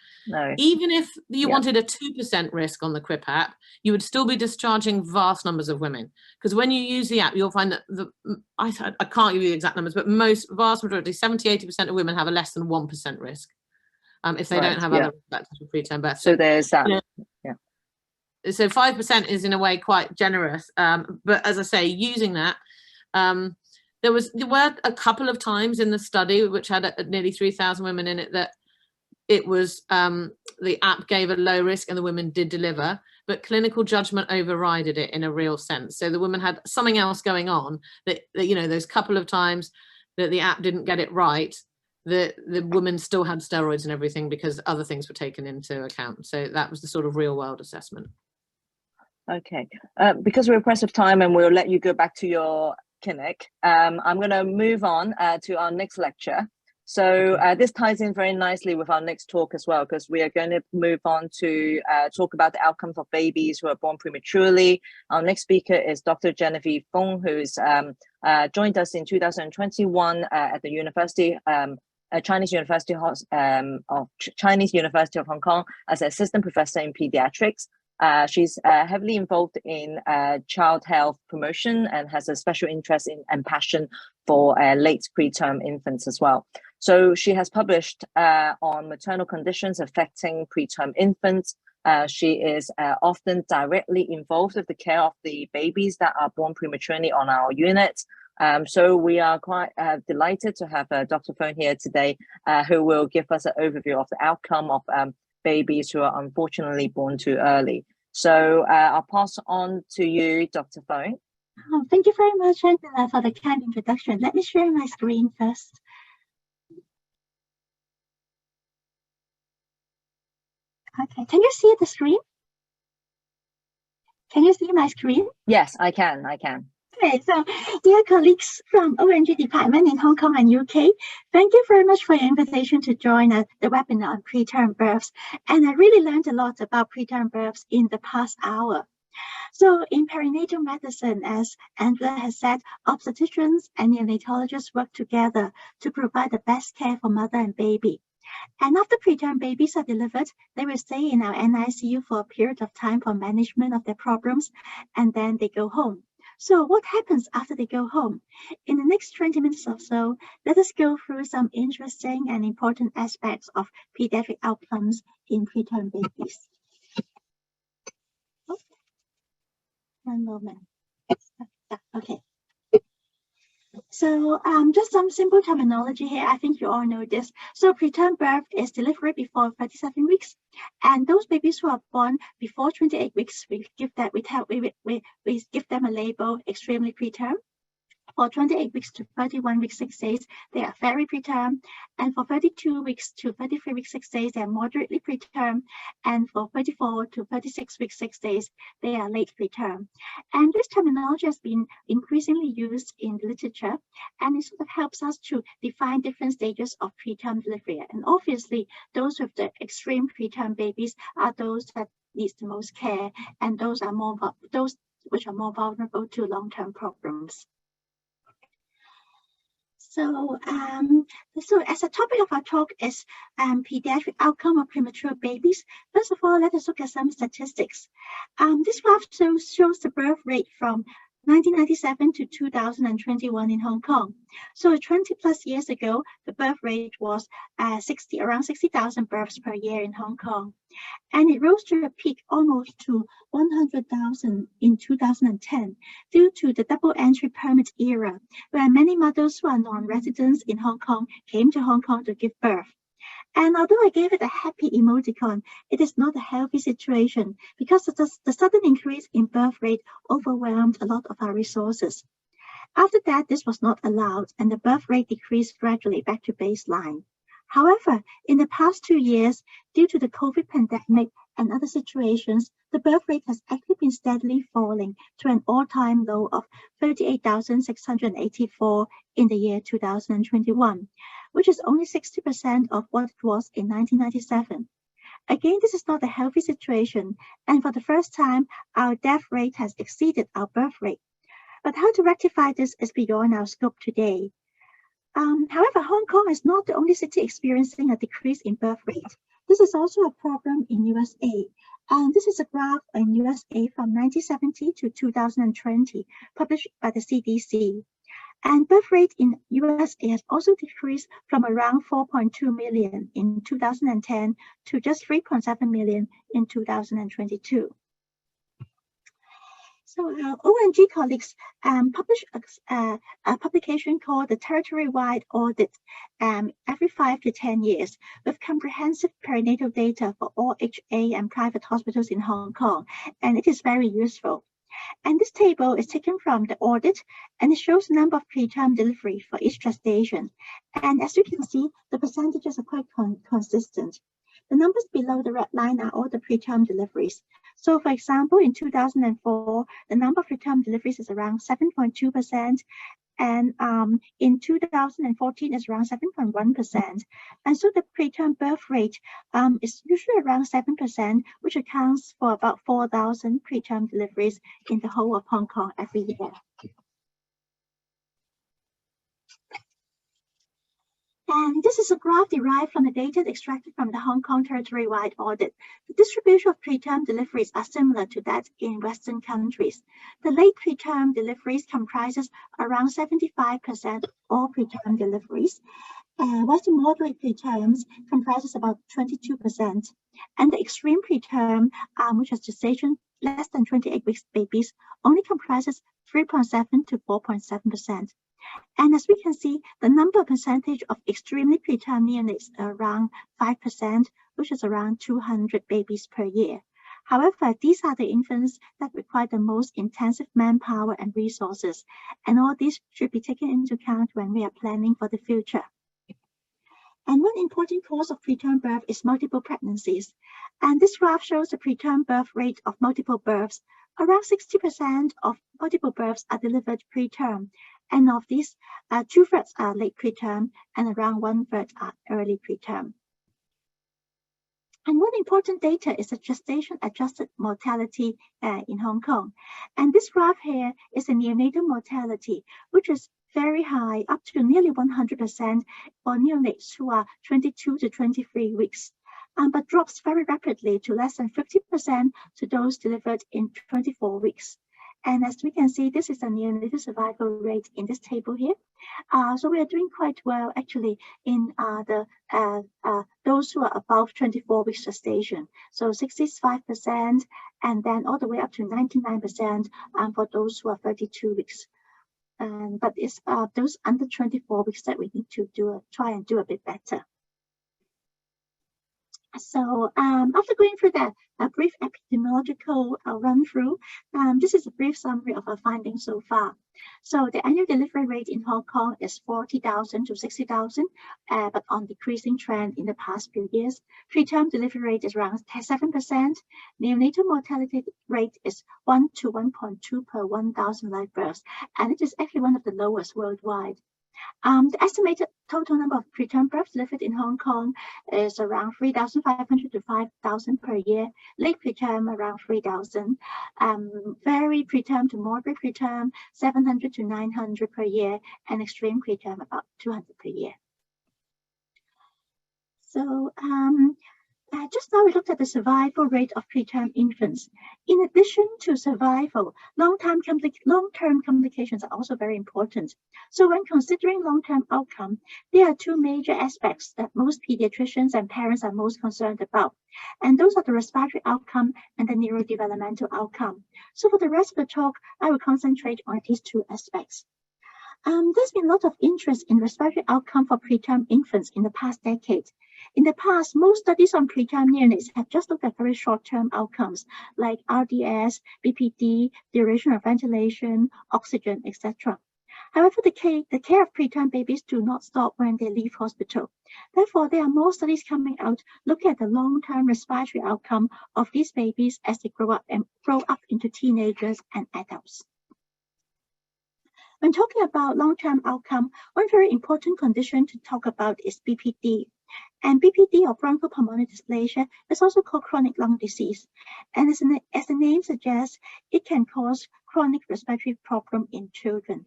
even if you wanted a 2% risk on the CRIP app, you would still be discharging vast numbers of women. Because when you use the app, you'll find that I can't give you the exact numbers, but vast majority, 70–80% of women have a less than 1% risk if they don't have other factors for preterm birth. So there's that. So 5% is in a way quite generous, but as I say, using that, there were a couple of times in the study which had nearly 3,000 women in it that it was the app gave a low risk and the women did deliver, but clinical judgment overrided it in a real sense. So the woman had something else going on that those couple of times that the app didn't get it right, the woman still had steroids and everything because other things were taken into account. So that was the sort of real world assessment. Okay, because we're pressed of time and we'll let you go back to your clinic, I'm going to move on to our next lecture. So this ties in very nicely with our next talk as well, because we are going to move on to talk about the outcomes of babies who are born prematurely. Our next speaker is Dr. Genevieve Fong, who's joined us in 2021 at the University Chinese University of Hong Kong as an assistant professor in pediatrics. She's heavily involved in child health promotion and has a special interest in and passion for late preterm infants as well. So she has published on maternal conditions affecting preterm infants. She is often directly involved with the care of the babies that are born prematurely on our unit. So we are quite delighted to have Dr. Fong here today, who will give us an overview of the outcome of babies who are unfortunately born too early. So I'll pass on to you, Dr. Fong. Oh, thank you very much, Angela, for the kind introduction. Let me share my screen first. Okay, can you see the screen? Can you see my screen? Yes, I can. Okay, so dear colleagues from ONG department in Hong Kong and UK, thank you very much for your invitation to join the webinar on preterm births. And I really learned a lot about preterm births in the past hour. So in perinatal medicine, as Angela has said, obstetricians and neonatologists work together to provide the best care for mother and baby. And after preterm babies are delivered, they will stay in our NICU for a period of time for management of their problems, and then they go home. So what happens after they go home? In the next 20 minutes or so, let us go through some interesting and important aspects of pediatric outcomes in preterm babies. Oh, one moment. Okay. So just some simple terminology here. I think you all know this. So preterm birth is delivery before 37 weeks. And those babies who are born before 28 weeks, we give them a label extremely preterm. For 28 weeks to 31 weeks 6 days, they are very preterm. And for 32 weeks to 33 weeks 6 days, they are moderately preterm. And for 34 to 36 weeks 6 days, they are late preterm. And this terminology has been increasingly used in the literature, and it sort of helps us to define different stages of preterm delivery. And obviously, those with the extreme preterm babies are those that needs the most care, and those which are more vulnerable to long-term problems. So, as a topic of our talk is pediatric outcome of premature babies. First of all, let us look at some statistics. This graph shows the birth rate from 1997 to 2021 in Hong Kong. So 20 plus years ago, the birth rate was around 60,000 births per year in Hong Kong. And it rose to a peak almost to 100,000 in 2010 due to the double entry permit era, where many mothers who are non-residents in Hong Kong came to Hong Kong to give birth. And although I gave it a happy emoticon, it is not a healthy situation because the sudden increase in birth rate overwhelmed a lot of our resources. After that, this was not allowed, and the birth rate decreased gradually back to baseline. However, in the past 2 years, due to the COVID pandemic and other situations, the birth rate has actually been steadily falling to an all-time low of 38,684 in the year 2021, which is only 60% of what it was in 1997. Again, this is not a healthy situation, and for the first time, our death rate has exceeded our birth rate. But how to rectify this is beyond our scope today. However, Hong Kong is not the only city experiencing a decrease in birth rate. This is also a problem in USA. And this is a graph in USA from 1970 to 2020, published by the CDC. And birth rate in USA has also decreased from around 4.2 million in 2010 to just 3.7 million in 2022. So our ONG colleagues published a publication called the Territory-Wide Audit every 5 to 10 years with comprehensive perinatal data for all HA and private hospitals in Hong Kong, and it is very useful. And this table is taken from the audit, and it shows the number of preterm delivery for each gestation. And as you can see, the percentages are quite consistent. The numbers below the red line are all the preterm deliveries. So for example, in 2004, the number of preterm deliveries is around 7.2%, and in 2014 is around 7.1%. And so the preterm birth rate is usually around 7%, which accounts for about 4,000 preterm deliveries in the whole of Hong Kong every year. And this is a graph derived from the data extracted from the Hong Kong Territory-Wide Audit. The distribution of preterm deliveries are similar to that in Western countries. The late preterm deliveries comprises around 75% of all preterm deliveries, whilst the moderate preterms comprises about 22%. And the extreme preterm, which has gestation less than 28 weeks babies, only comprises 3.7 to 4.7%. And as we can see, the percentage of extremely preterm neonates are around 5%, which is around 200 babies per year. However, these are the infants that require the most intensive manpower and resources, and all these should be taken into account when we are planning for the future. And one important cause of preterm birth is multiple pregnancies. And this graph shows the preterm birth rate of multiple births. Around 60% of multiple births are delivered preterm. And of these, 2/3 are late preterm and around 1/3 are early preterm. And one important data is the gestation-adjusted mortality in Hong Kong. And this graph here is the neonatal mortality, which is very high, up to nearly 100% for neonates who are 22 to 23 weeks, but drops very rapidly to less than 50% to those delivered in 24 weeks. And as we can see, this is the neonatal survival rate in this table here. So we are doing quite well actually in those who are above 24 weeks gestation. So 65% and then all the way up to 99% for those who are 32 weeks. But it's those under 24 weeks that we need to try and do a bit better. So after going through that brief epidemiological run through, this is a brief summary of our findings so far. So the annual delivery rate in Hong Kong is 40,000 to 60,000, but on decreasing trend in the past few years. Preterm delivery rate is around 7%. Neonatal mortality rate is 1 to 1.2 per 1,000 live births, and it is actually one of the lowest worldwide. The estimated total number of preterm births delivered in Hong Kong is around 3,500 to 5,000 per year. Late preterm around 3,000. Very preterm to moderate preterm 700 to 900 per year, and extreme preterm about 200 per year. So just now we looked at the survival rate of preterm infants. In addition to survival, long-term complications are also very important. So when considering long-term outcome, there are two major aspects that most pediatricians and parents are most concerned about. And those are the respiratory outcome and the neurodevelopmental outcome. So for the rest of the talk, I will concentrate on these two aspects. There's been a lot of interest in respiratory outcome for preterm infants in the past decade. In the past, most studies on preterm neonates have just looked at very short-term outcomes like RDS, BPD, duration of ventilation, oxygen, etc. However, the care of preterm babies do not stop when they leave hospital. Therefore, there are more studies coming out looking at the long-term respiratory outcome of these babies as they grow up into teenagers and adults. When talking about long-term outcome, one very important condition to talk about is BPD. And BPD, or bronchopulmonary dysplasia, is also called chronic lung disease. And as the name suggests, it can cause chronic respiratory problem in children.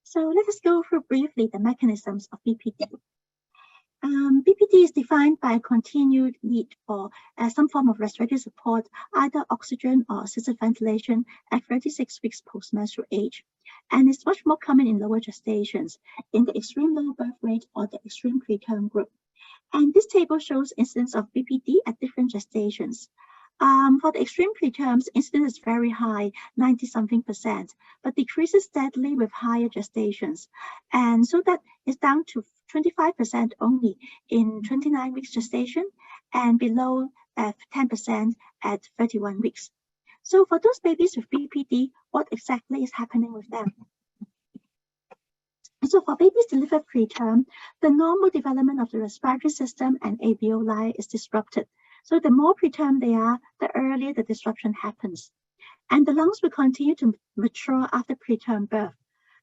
So let us go through briefly the mechanisms of BPD. BPD is defined by continued need for some form of respiratory support, either oxygen or assisted ventilation at 36 weeks post-menstrual age. And it's much more common in lower gestations, in the extreme low birth rate or the extreme preterm group. And this table shows incidence of BPD at different gestations. For the extreme preterms, incidence is very high, 90-something%, but decreases steadily with higher gestations. And so that is down to 25% only in 29 weeks gestation and below 10% at 31 weeks. So for those babies with BPD, what exactly is happening with them? So for babies delivered preterm, the normal development of the respiratory system and alveoli is disrupted. So the more preterm they are, the earlier the disruption happens. And the lungs will continue to mature after preterm birth.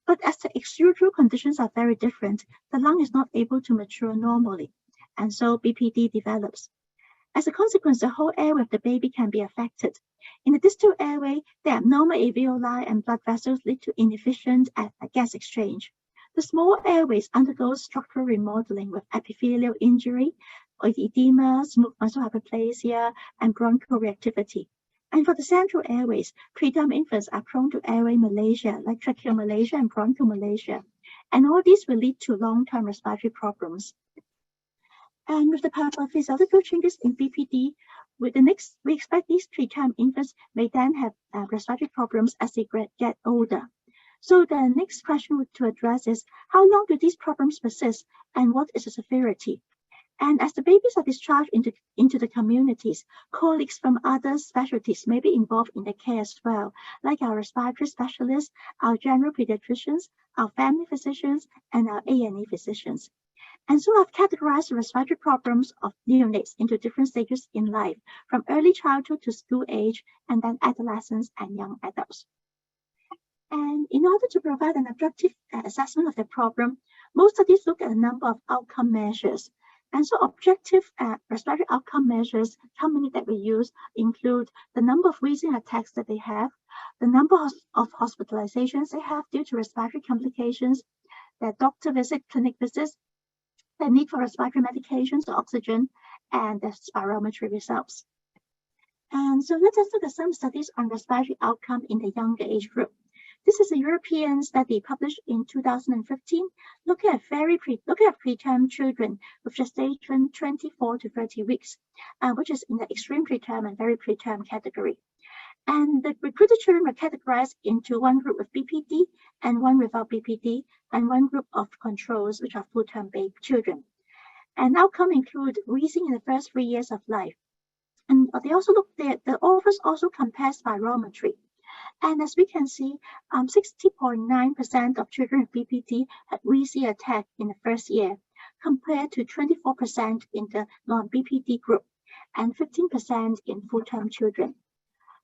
But as the exudative conditions are very different, the lung is not able to mature normally. And so BPD develops. As a consequence, the whole airway of the baby can be affected. In the distal airway, the abnormal alveoli and blood vessels lead to inefficient gas exchange. The small airways undergo structural remodeling with epithelial injury, edema, smooth muscle hyperplasia, and bronchial reactivity. And for the central airways, preterm infants are prone to airway malacia, like tracheomalacia and bronchomalacia. And all these will lead to long-term respiratory problems. And with the pathophysiological changes in BPD, we expect these preterm infants may then have respiratory problems as they get older. So the next question to address is, how long do these problems persist and what is the severity? And as the babies are discharged into the communities, colleagues from other specialties may be involved in the care as well, like our respiratory specialists, our general pediatricians, our family physicians, and our A&E physicians. And so I've categorized the respiratory problems of neonates into different stages in life, from early childhood to school age, and then adolescents and young adults. And in order to provide an objective assessment of the problem, most studies look at a number of outcome measures. And so objective respiratory outcome measures, how many that we use, include the number of wheezing attacks that they have, the number of hospitalizations they have due to respiratory complications, their doctor visit, clinic visits, the need for respiratory medications, oxygen, and the spirometry results. And so let us look at some studies on respiratory outcome in the younger age group. This is a European study published in 2015, looking at preterm children with gestation 24 to 30 weeks, which is in the extreme preterm and very preterm category. And the recruited children were categorized into one group with BPD and one without BPD, and one group of controls, which are full-term baby children. And outcome include wheezing in the first 3 years of life. And they also the authors also compare spirometry. And as we can see, 60.9% of children with BPD had wheezy attack in the first year, compared to 24% in the non-BPD group and 15% in full-term children.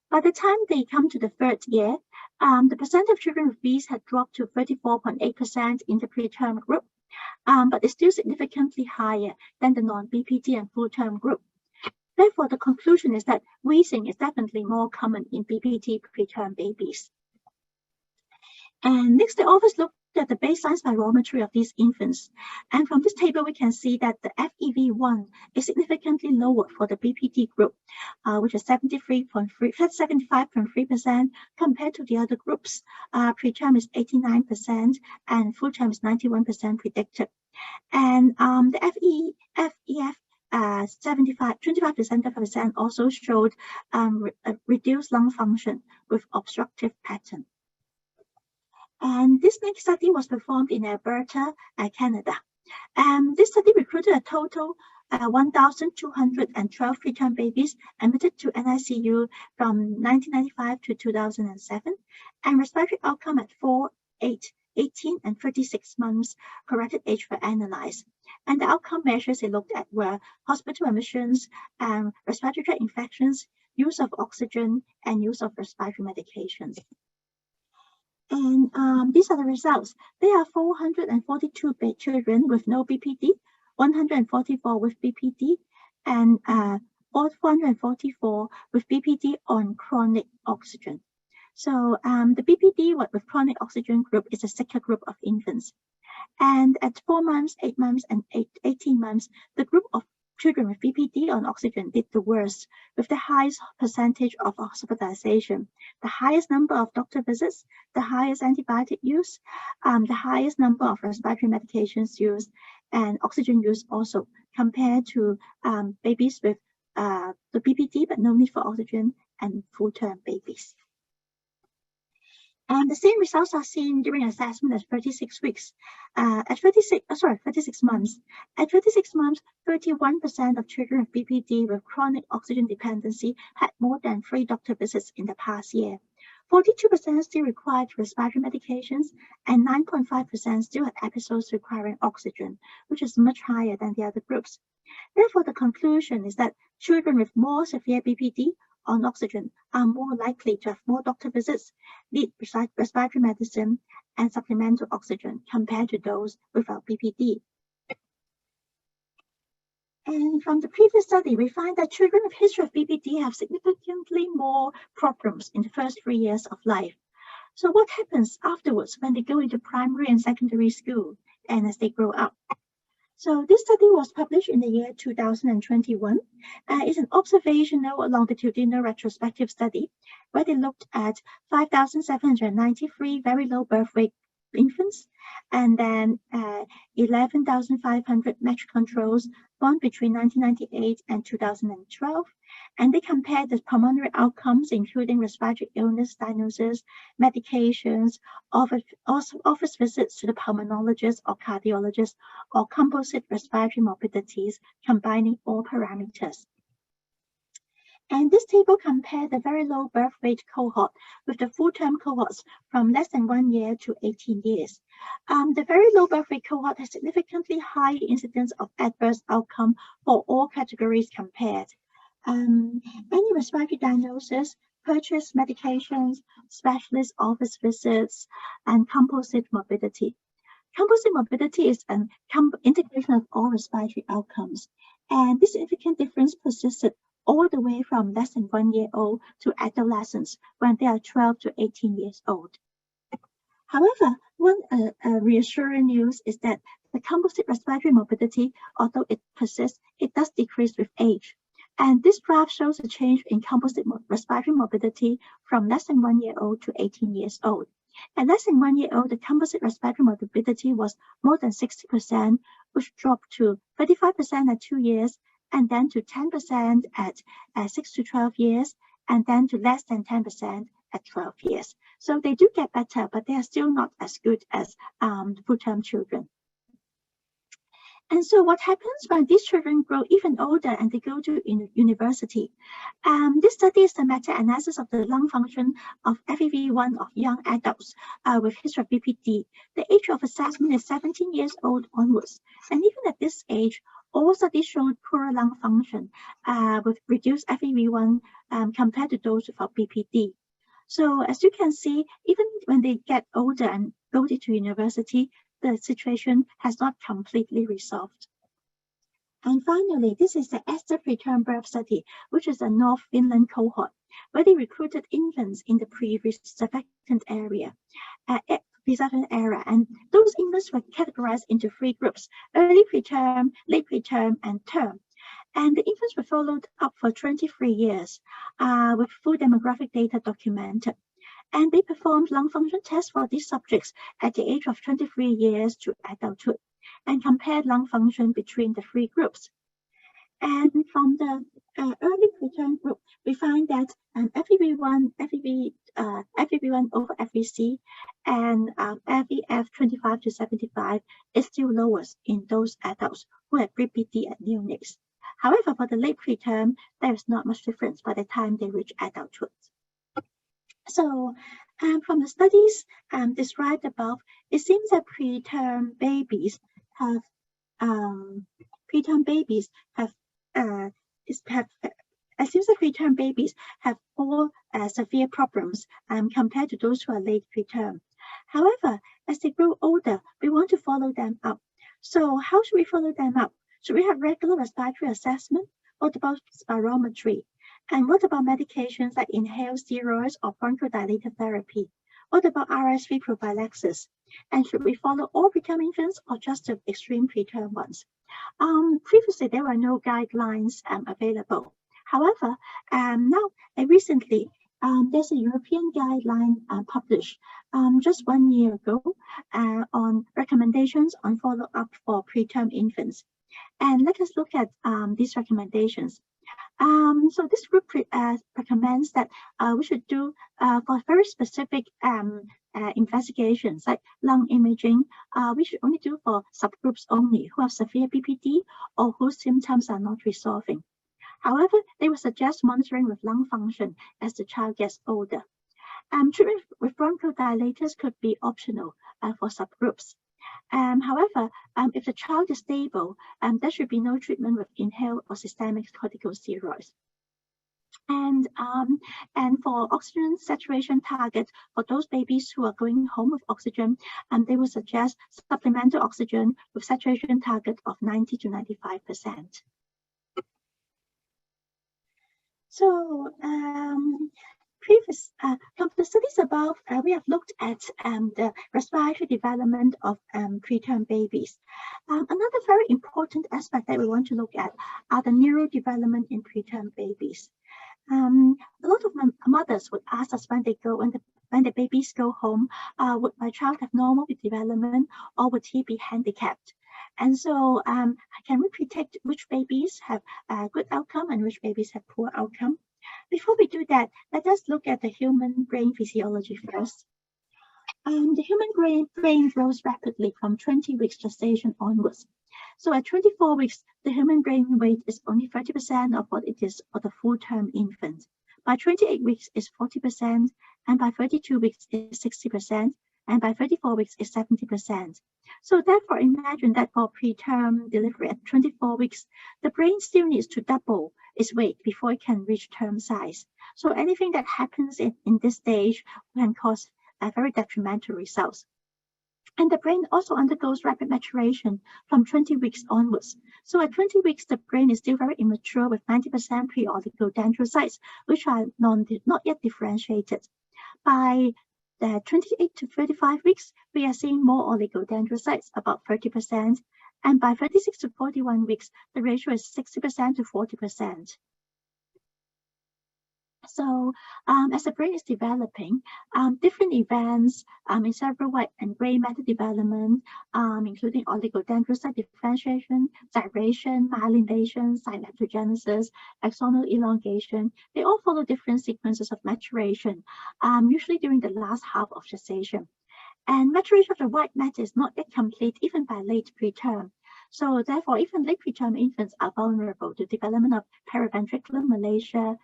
By the time they come to the third year, The percent of children with Bs had dropped to 34.8% in the preterm group, but it's still significantly higher than the non-BPD and full-term group. Therefore, the conclusion is that wheezing is definitely more common in BPD preterm babies. And next, the authors looked at the baseline spirometry of these infants. And from this table, we can see that the FEV1 is significantly lower for the BPD group, which is 75.3% compared to the other groups. Preterm is 89% and full-term is 91% predicted. And the FEF 25% also showed reduced lung function with obstructive pattern. And this next study was performed in Alberta, Canada. This study recruited a total 1,212 preterm babies admitted to NICU from 1995 to 2007, and respiratory outcome at 4, 8, 18, and 36 months corrected age were analyzed. And the outcome measures they looked at were hospital admissions, respiratory tract infections, use of oxygen, and use of respiratory medications. And these are the results. There are 442 children with no BPD, 144 with BPD, and 444 with BPD on chronic oxygen. So the BPD with chronic oxygen group is a sicker group of infants. And at 4 months, 8 months, and 18 months, the group of children with BPD on oxygen did the worst, with the highest percentage of hospitalization, the highest number of doctor visits, the highest antibiotic use, the highest number of respiratory medications used, and oxygen use also, compared to babies with the BPD but no need for oxygen and full-term babies. And the same results are seen during assessment at 36 weeks. At 36 months. At 36 months, 31% of children with BPD with chronic oxygen dependency had more than 3 doctor visits in the past year. 42% still required respiratory medications, and 9.5% still had episodes requiring oxygen, which is much higher than the other groups. Therefore, the conclusion is that children with more severe BPD on oxygen are more likely to have more doctor visits, need respiratory medicine, and supplemental oxygen compared to those without BPD. And from the previous study, we find that children with history of BPD have significantly more problems in the first 3 years of life. So what happens afterwards when they go into primary and secondary school and as they grow up? So this study was published in the year 2021. It's an observational longitudinal retrospective study where they looked at 5,793 very low birth weight infants, and then 11,500 match controls born between 1998 and 2012. And they compared the pulmonary outcomes, including respiratory illness diagnosis, medications, office visits to the pulmonologist or cardiologist, or composite respiratory morbidities, combining all parameters. And this table compared the very low birth weight cohort with the full-term cohorts from less than 1 year to 18 years. The very low birth weight cohort has significantly high incidence of adverse outcome for all categories compared. Any respiratory diagnosis, purchase medications, specialist office visits, and composite morbidity. Composite morbidity is an integration of all respiratory outcomes, and this significant difference persisted all the way from less than 1 year old to adolescents when they are 12 to 18 years old. However, one reassuring news is that the composite respiratory morbidity, although it persists, it does decrease with age. And this graph shows a change in composite respiratory morbidity from less than 1 year old to 18 years old. At less than 1 year old, the composite respiratory morbidity was more than 60%, which dropped to 35% at 2 years, and then to 10% at 6 to 12 years, and then to less than 10% at 12 years. So they do get better, but they are still not as good as full-term children. And so what happens when these children grow even older and they go to university? This study is the meta-analysis of the lung function of FEV1 of young adults with history of BPD. The age of assessment is 17 years old onwards. And even at this age, all studies showed poorer lung function with reduced FEV1 compared to those without BPD. So as you can see, even when they get older and go to university, the situation has not completely resolved. And finally, this is the ESTER preterm birth study, which is a North Finland cohort, where they recruited infants in the pre-resurfactant area, and those infants were categorized into 3 groups: early preterm, late preterm, and term. And the infants were followed up for 23 years with full demographic data documented. And they performed lung function tests for these subjects at the age of 23 years to adulthood and compared lung function between the 3 groups. And from the early preterm group, we find that FEV1 over FVC and FVF 25 to 75 is still lowest in those adults who have BPD at neonates. However, for the late preterm, there is not much difference by the time they reach adulthood. So from the studies described above, it seems that preterm babies have more severe problems compared to those who are late preterm. However, as they grow older, we want to follow them up. So how should we follow them up? Should we have regular respiratory assessment? What about spirometry? And what about medications like inhaled steroids or bronchodilator therapy? What about RSV prophylaxis? And should we follow all preterm infants or just the extreme preterm ones? Previously, there were no guidelines available. However, now recently, there's a European guideline published just 1 year ago on recommendations on follow-up for preterm infants. And let us look at these recommendations. So this group recommends that we should do for very specific investigations like lung imaging, we should only do for subgroups only who have severe BPD or whose symptoms are not resolving. However, they would suggest monitoring with lung function as the child gets older. Treatment with bronchodilators could be optional for subgroups. However, if the child is stable, there should be no treatment with inhaled or systemic corticosteroids. And for oxygen saturation targets for those babies who are going home with oxygen, they will suggest supplemental oxygen with saturation target of 90 to 95%. So from the studies above, we have looked at the respiratory development of preterm babies. Another very important aspect that we want to look at are the neurodevelopment in preterm babies. A lot of mothers would ask us when the babies go home, would my child have normal development or would he be handicapped? And so can we predict which babies have a good outcome and which babies have poor outcome? Before we do that, let us look at the human brain physiology first. The human brain grows rapidly from 20 weeks gestation onwards. So at 24 weeks, the human brain weight is only 30% of what it is for the full-term infant. By 28 weeks, it's 40%, and by 32 weeks, it's 60%, and by 34 weeks, it's 70%. So therefore, imagine that for preterm delivery at 24 weeks, the brain still needs to double its weight before it can reach term size. So anything that happens in this stage can cause very detrimental results. And the brain also undergoes rapid maturation from 20 weeks onwards. So at 20 weeks, the brain is still very immature with 90% pre-oligodendrocytes, which are not yet differentiated. By 28 to 35 weeks, we are seeing more oligodendrocytes, about 30%. And by 36 to 41 weeks, the ratio is 60% to 40%. So as the brain is developing, different events in several white and gray matter development, including oligodendrocyte differentiation, gyration, myelination, synaptogenesis, axonal elongation, they all follow different sequences of maturation, usually during the last half of gestation. And maturation of the white matter is not yet complete even by late preterm. So therefore, even late preterm infants are vulnerable to development of paraventricular malacia,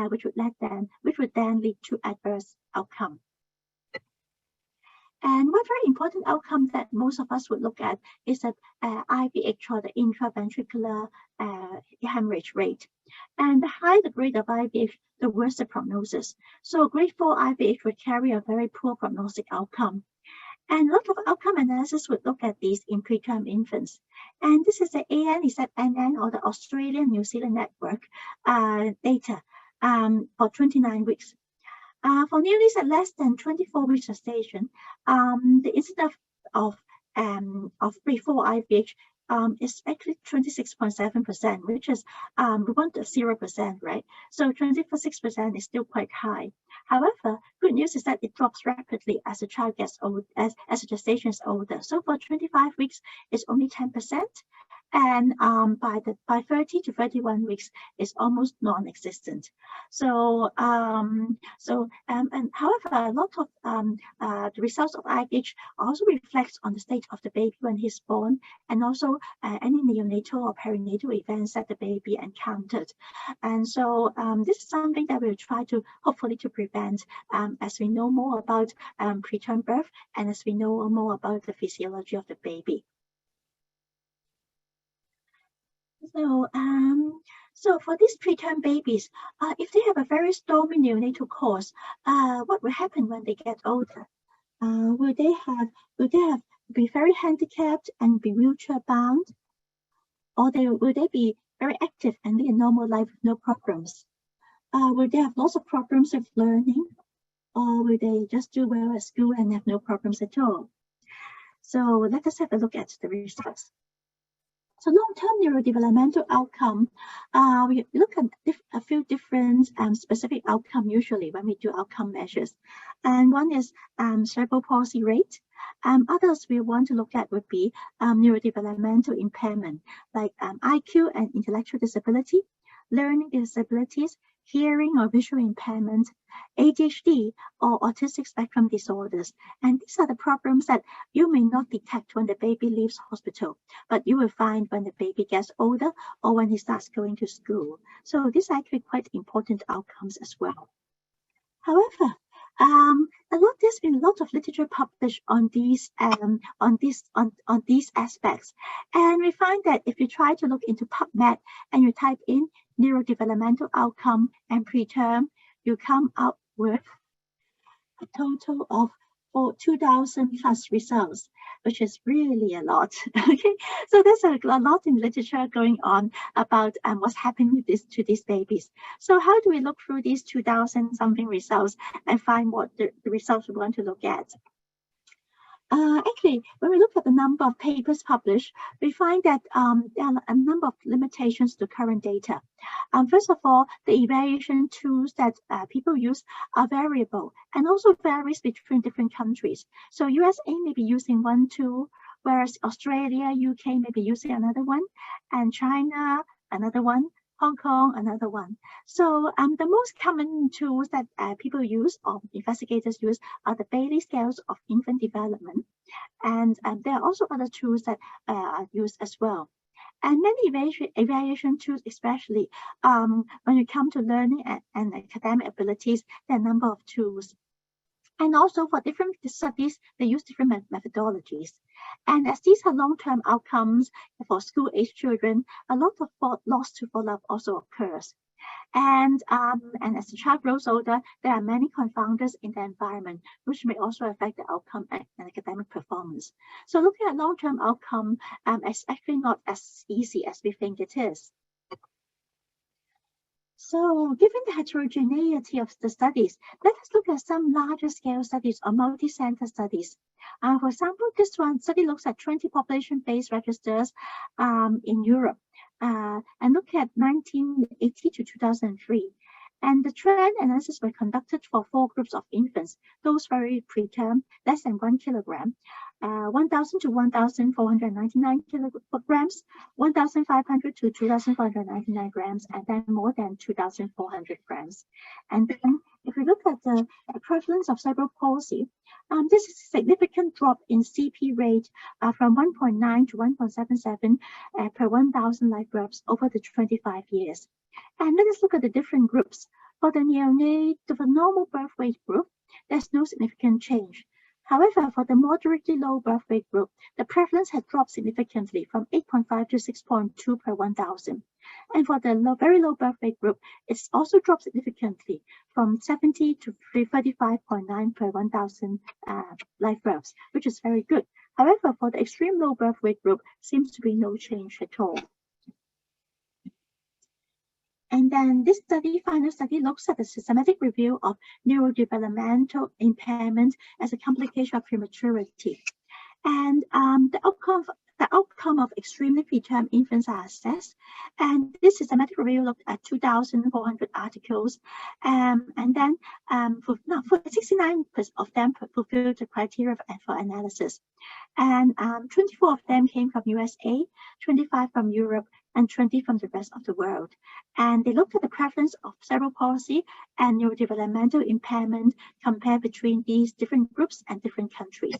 which would then lead to adverse outcome. And one very important outcome that most of us would look at is the IVH, or the intraventricular hemorrhage rate. And the higher the grade of IVH, the worse the prognosis. So grade 4 IVH would carry a very poor prognostic outcome. And a lot of outcome analysis would look at these in preterm infants. And this is the ANZ-NN, or the Australian New Zealand Network data for 29 weeks. For neonates at less than 24 weeks gestation, the incidence of grade 4 IVH is actually 26.7%, which is we want 0%, right? So 26% is still quite high. However, good news is that it drops rapidly as the child gets old, as the gestation is older. So for 25 weeks, it's only 10%. And by 30 to 31 weeks, it's almost non-existent. So, and however, a lot of the results of IVH also reflects on the state of the baby when he's born, and also any neonatal or perinatal events that the baby encountered. And so this is something that we'll try to hopefully to prevent as we know more about preterm birth, and as we know more about the physiology of the baby. So for these preterm babies, if they have a very stormy neonatal course, what will happen when they get older? Will they be very handicapped and be wheelchair bound, or will they be very active and lead a normal life with no problems? Will they have lots of problems with learning, or will they just do well at school and have no problems at all? So let us have a look at the results. So long-term neurodevelopmental outcome, we look at a few different specific outcomes usually when we do outcome measures. And one is cerebral palsy rate. Others we want to look at would be neurodevelopmental impairment, like IQ and intellectual disability, learning disabilities, hearing or visual impairment, ADHD, or autistic spectrum disorders. And these are the problems that you may not detect when the baby leaves hospital, but you will find when the baby gets older or when he starts going to school. So these are actually quite important outcomes as well. However, there's been a lot of literature published on these aspects, and we find that if you try to look into PubMed and you type in neurodevelopmental outcome and preterm, you come up with a total of 2,000 plus results, which is really a lot. Okay, so there's a lot in literature going on about what's happening with these babies. So how do we look through these 2,000 something results and find what the results we want to look at? Actually, when we look at the number of papers published, we find that there are a number of limitations to current data. First of all, the evaluation tools that people use are variable and also varies between different countries. So USA may be using one tool, whereas Australia, UK may be using another one, and China, another one, Hong Kong, another one. So the most common tools that people use or investigators use are the Bayley scales of infant development. And there are also other tools that are used as well. And many evaluation tools, especially when you come to learning and academic abilities, there are a number of tools. And also for different studies, they use different methodologies. And as these are long-term outcomes for school-age children, a lot of loss to follow-up also occurs. And as the child grows older, there are many confounders in the environment, which may also affect the outcome and academic performance. So looking at long-term outcome is actually not as easy as we think it is. So given the heterogeneity of the studies, let us look at some larger scale studies or multi-center studies. For example, this one study looks at 20 population-based registers in Europe and look at 1980 to 2003. And the trend analysis were conducted for 4 groups of infants, those very preterm, less than 1 kilogram, 1,000 to 1,499 kilograms, 1,500 to 2,499 grams, and then more than 2,400 grams. And then if we look at the prevalence of cerebral palsy, this is a significant drop in CP rate from 1.9 to 1.77 per 1,000 live births over the 25 years. And let us look at the different groups. For the neonate, the normal birth weight group, there's no significant change. However, for the moderately low birth weight group, the prevalence had dropped significantly from 8.5 to 6.2 per 1,000. And for the very low birth weight group, it's also dropped significantly from 70 to 35.9 per 1,000 live births, which is very good. However, for the extreme low birth weight group, seems to be no change at all. And then this final study looks at the systematic review of neurodevelopmental impairment as a complication of prematurity. And the outcome of extremely preterm infants are assessed. And this systematic review looked at 2,400 articles. And then for 69% of them fulfilled the criteria for analysis. And 24 of them came from USA, 25 from Europe, and 20 from the rest of the world. And they looked at the prevalence of cerebral palsy and neurodevelopmental impairment compared between these different groups and different countries.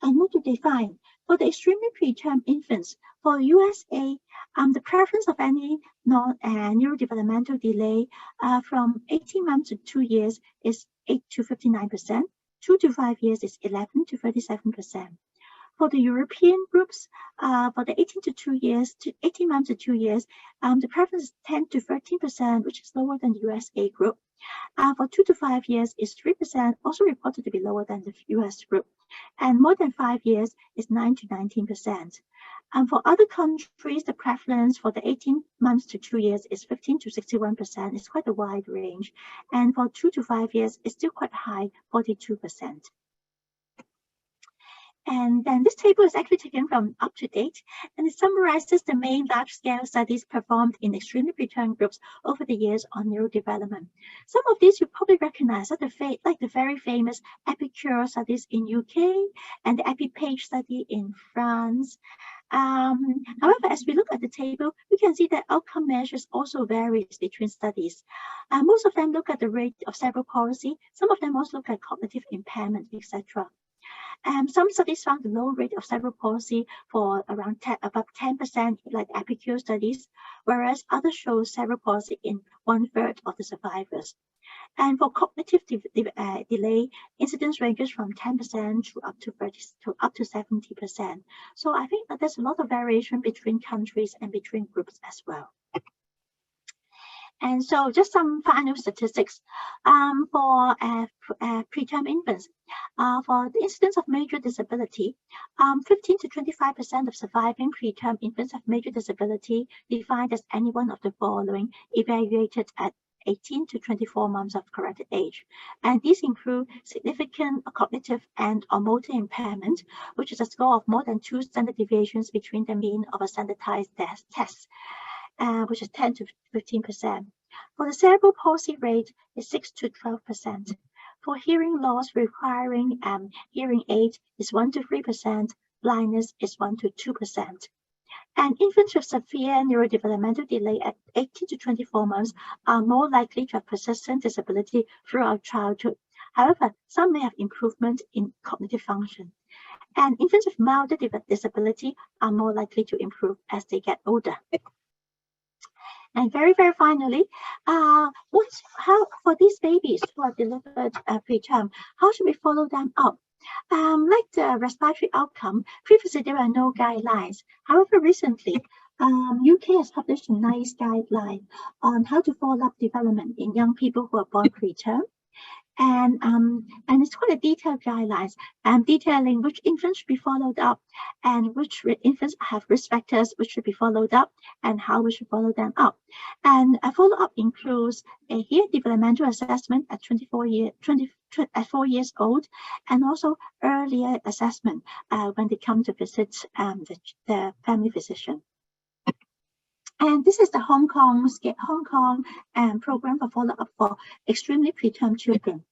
And what did they find? For the extremely preterm infants, for USA, the prevalence of any neurodevelopmental delay from 18 months to 2 years is 8 to 59%, 2 to 5 years is 11 to 37%. For the European groups, for the 18 months to 2 years, the prevalence is 10 to 13%, which is lower than the USA group. For 2 to 5 years is 3%, also reported to be lower than the US group. And more than 5 years is 9 to 19%. And for other countries, the prevalence for the 18 months to 2 years is 15 to 61%. It's quite a wide range. And for 2 to 5 years, it's still quite high, 42%. And then this table is actually taken from UpToDate, and it summarizes the main large-scale studies performed in extremely preterm groups over the years on neurodevelopment. Some of these you probably recognize, like the very famous EPICURE studies in UK and the EPIPAGE study in France. However, as we look at the table, we can see that outcome measures also varies between studies. Most of them look at the rate of cerebral palsy. Some of them also look at cognitive impairment, etc. Some studies found the low rate of cerebral palsy for around above 10%, like EPICURE studies, whereas others show cerebral palsy in 1/3 of the survivors. And for cognitive delay, incidence ranges from 10% to up to 70%. So I think that there's a lot of variation between countries and between groups as well. And so just some final statistics for preterm infants. For the incidence of major disability, 15 to 25% of surviving preterm infants have major disability defined as any one of the following, evaluated at 18 to 24 months of corrected age. And these include significant cognitive and/or motor impairment, which is a score of more than 2 standard deviations between the mean of a standardized test. Which is 10 to 15%. For the cerebral palsy rate is 6 to 12%. For hearing loss requiring hearing aid is 1 to 3%. Blindness is 1 to 2%. And infants with severe neurodevelopmental delay at 18 to 24 months are more likely to have persistent disability throughout childhood. However, some may have improvement in cognitive function. And infants with milder disability are more likely to improve as they get older. And very, very finally, how for these babies who are delivered preterm, how should we follow them up? Like the respiratory outcome, previously there are no guidelines. However, recently, UK has published a nice guideline on how to follow up development in young people who are born preterm. And it's quite a detailed guidelines detailing which infants should be followed up and which infants have risk factors which should be followed up and how we should follow them up. And a follow-up includes a hair developmental assessment at 4 years old, and also earlier assessment when they come to visit the family physician. And this is the Hong Kong program for follow-up for extremely preterm children.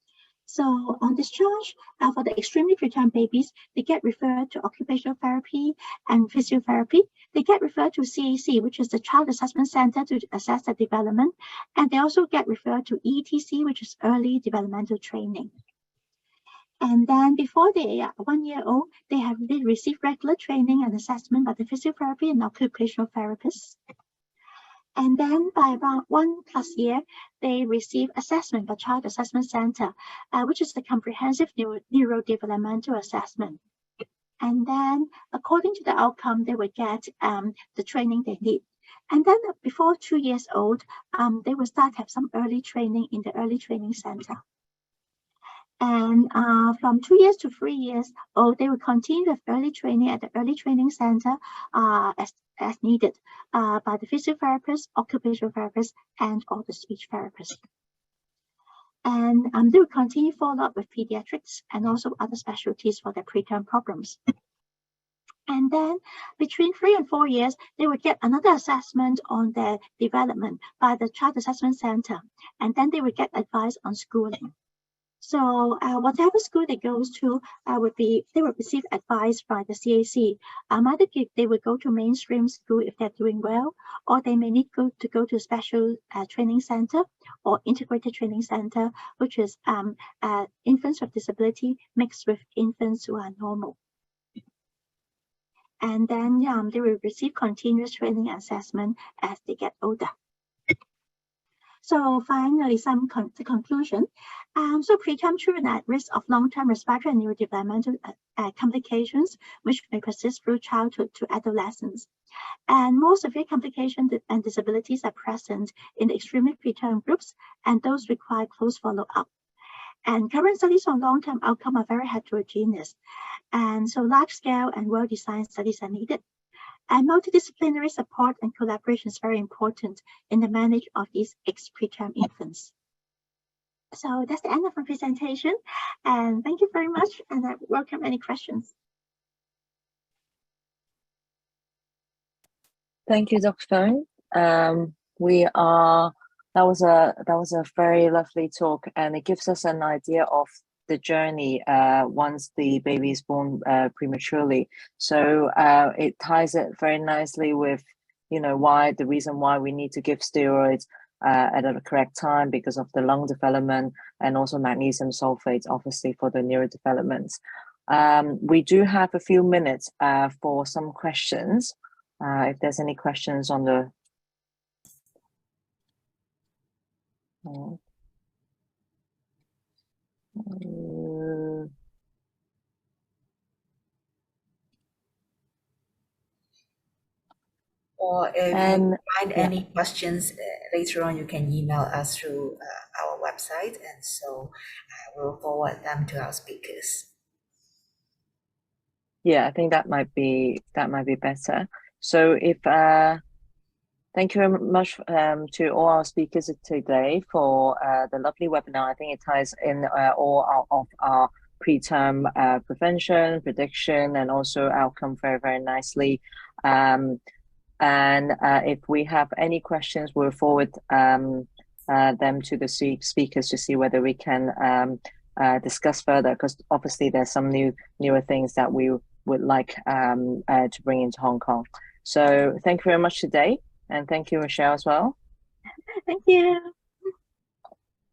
So on discharge, for the extremely preterm babies, they get referred to occupational therapy and physiotherapy. They get referred to CAC, which is the Child Assessment Center, to assess their development. And they also get referred to ETC, which is early developmental training. And then before they are 1 year old, they receive regular training and assessment by the physiotherapy and occupational therapists. And then by around 1+ year, they receive assessment by Child Assessment Center, which is the comprehensive neurodevelopmental assessment. And then according to the outcome, they will get the training they need. And then before 2 years old, they will start to have some early training in the early training center. And from 2 years to 3 years old, they will continue with early training at the early training center as needed by the physiotherapist, occupational therapist, and or the speech therapist. And they will continue follow up with pediatrics and also other specialties for their preterm problems. And then between 3 and 4 years, they will get another assessment on their development by the Child Assessment Center. And then they will get advice on schooling. So whatever school they goes to, they will receive advice by the CAC. Either they will go to mainstream school if they're doing well, or they may need to go to a special training center or integrated training center, which is infants with disability mixed with infants who are normal. And then they will receive continuous training and assessment as they get older. So finally, the conclusion. So preterm children are at risk of long-term respiratory and neurodevelopmental complications, which may persist through childhood to adolescence. And more severe complications and disabilities are present in the extremely preterm groups, and those require close follow-up. And current studies on long-term outcome are very heterogeneous. And so large-scale and well-designed studies are needed. And multidisciplinary support and collaboration is very important in the management of these preterm infants. So that's the end of my presentation. And thank you very much. And I welcome any questions. Thank you, Dr. Feng. That was a very lovely talk, and it gives us an idea of the journey once the baby is born prematurely. So it ties it very nicely with, the reason why we need to give steroids at the correct time, because of the lung development, and also magnesium sulfate, obviously, for the neurodevelopment. We do have a few minutes for some questions. If there's any questions on the or if you find any questions later on, you can email us through our website, and so we'll forward them to our speakers. Yeah, I think that might be better. So thank you very much to all our speakers today for the lovely webinar. I think it ties in all of our preterm prevention, prediction, and also outcome very, very nicely. And if we have any questions, we'll forward them to the speakers to see whether we can discuss further, because obviously there's some newer things that we would like to bring into Hong Kong. So thank you very much today, and thank you, Michelle, as well. Thank you.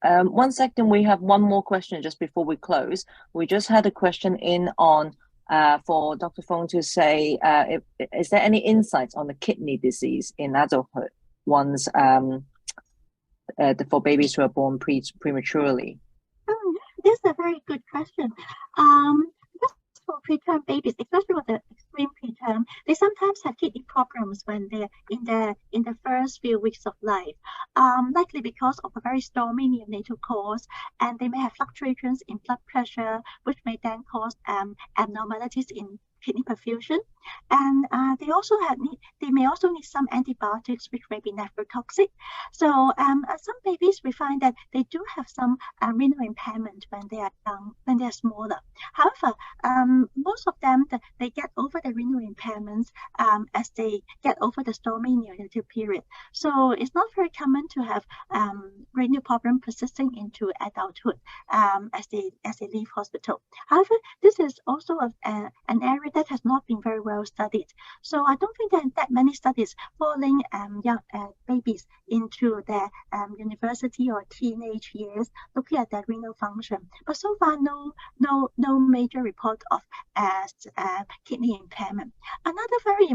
1 second, we have one more question just before we close. We just had a question in on for Dr. Feng to say, is there any insights on the kidney disease in adulthood ones for babies who are born prematurely? This is a very good question. For preterm babies, especially with the extreme preterm, they sometimes have kidney problems when they're in the first few weeks of life, likely because of a very stormy neonatal course, and they may have fluctuations in blood pressure, which may then cause abnormalities in kidney perfusion, and they may also need some antibiotics, which may be nephrotoxic. So some babies, we find that they do have some renal impairment when they are young, when they are smaller. However, most of them, they get over the renal impairments as they get over the stormy neonatal period. So it's not very common to have renal problem persisting into adulthood as they leave hospital. However, this is also an area that has not been very well studied. So I don't think there are that many studies following young babies into their university or teenage years, looking at their renal function. But so far, no major report of kidney impairment. Another very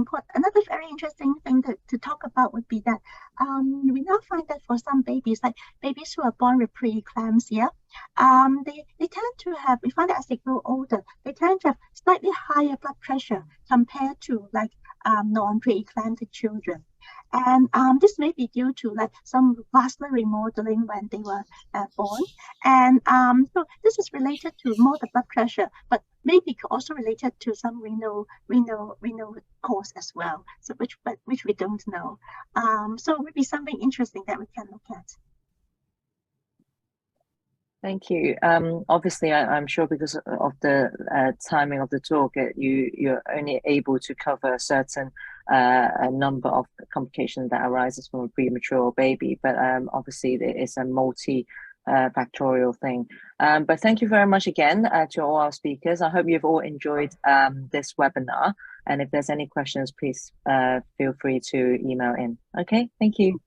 interesting thing to talk about would be that we now find that for some babies, like babies who are born with preeclampsia, they tend to have, we find that as they grow older, they tend to have slightly higher blood pressure compared to like non-preeclamptic children. And this may be due to like some vascular remodeling when they were born. And so this is related to more the blood pressure, but maybe also related to some renal cause as well. So which we don't know. So it would be something interesting that we can look at. Thank you. Obviously, I'm sure because of the timing of the talk, you're only able to cover a certain a number of complications that arises from a premature baby. But obviously, it's a multi-factorial thing. But thank you very much again to all our speakers. I hope you've all enjoyed this webinar. And if there's any questions, please feel free to email in. Okay, thank you.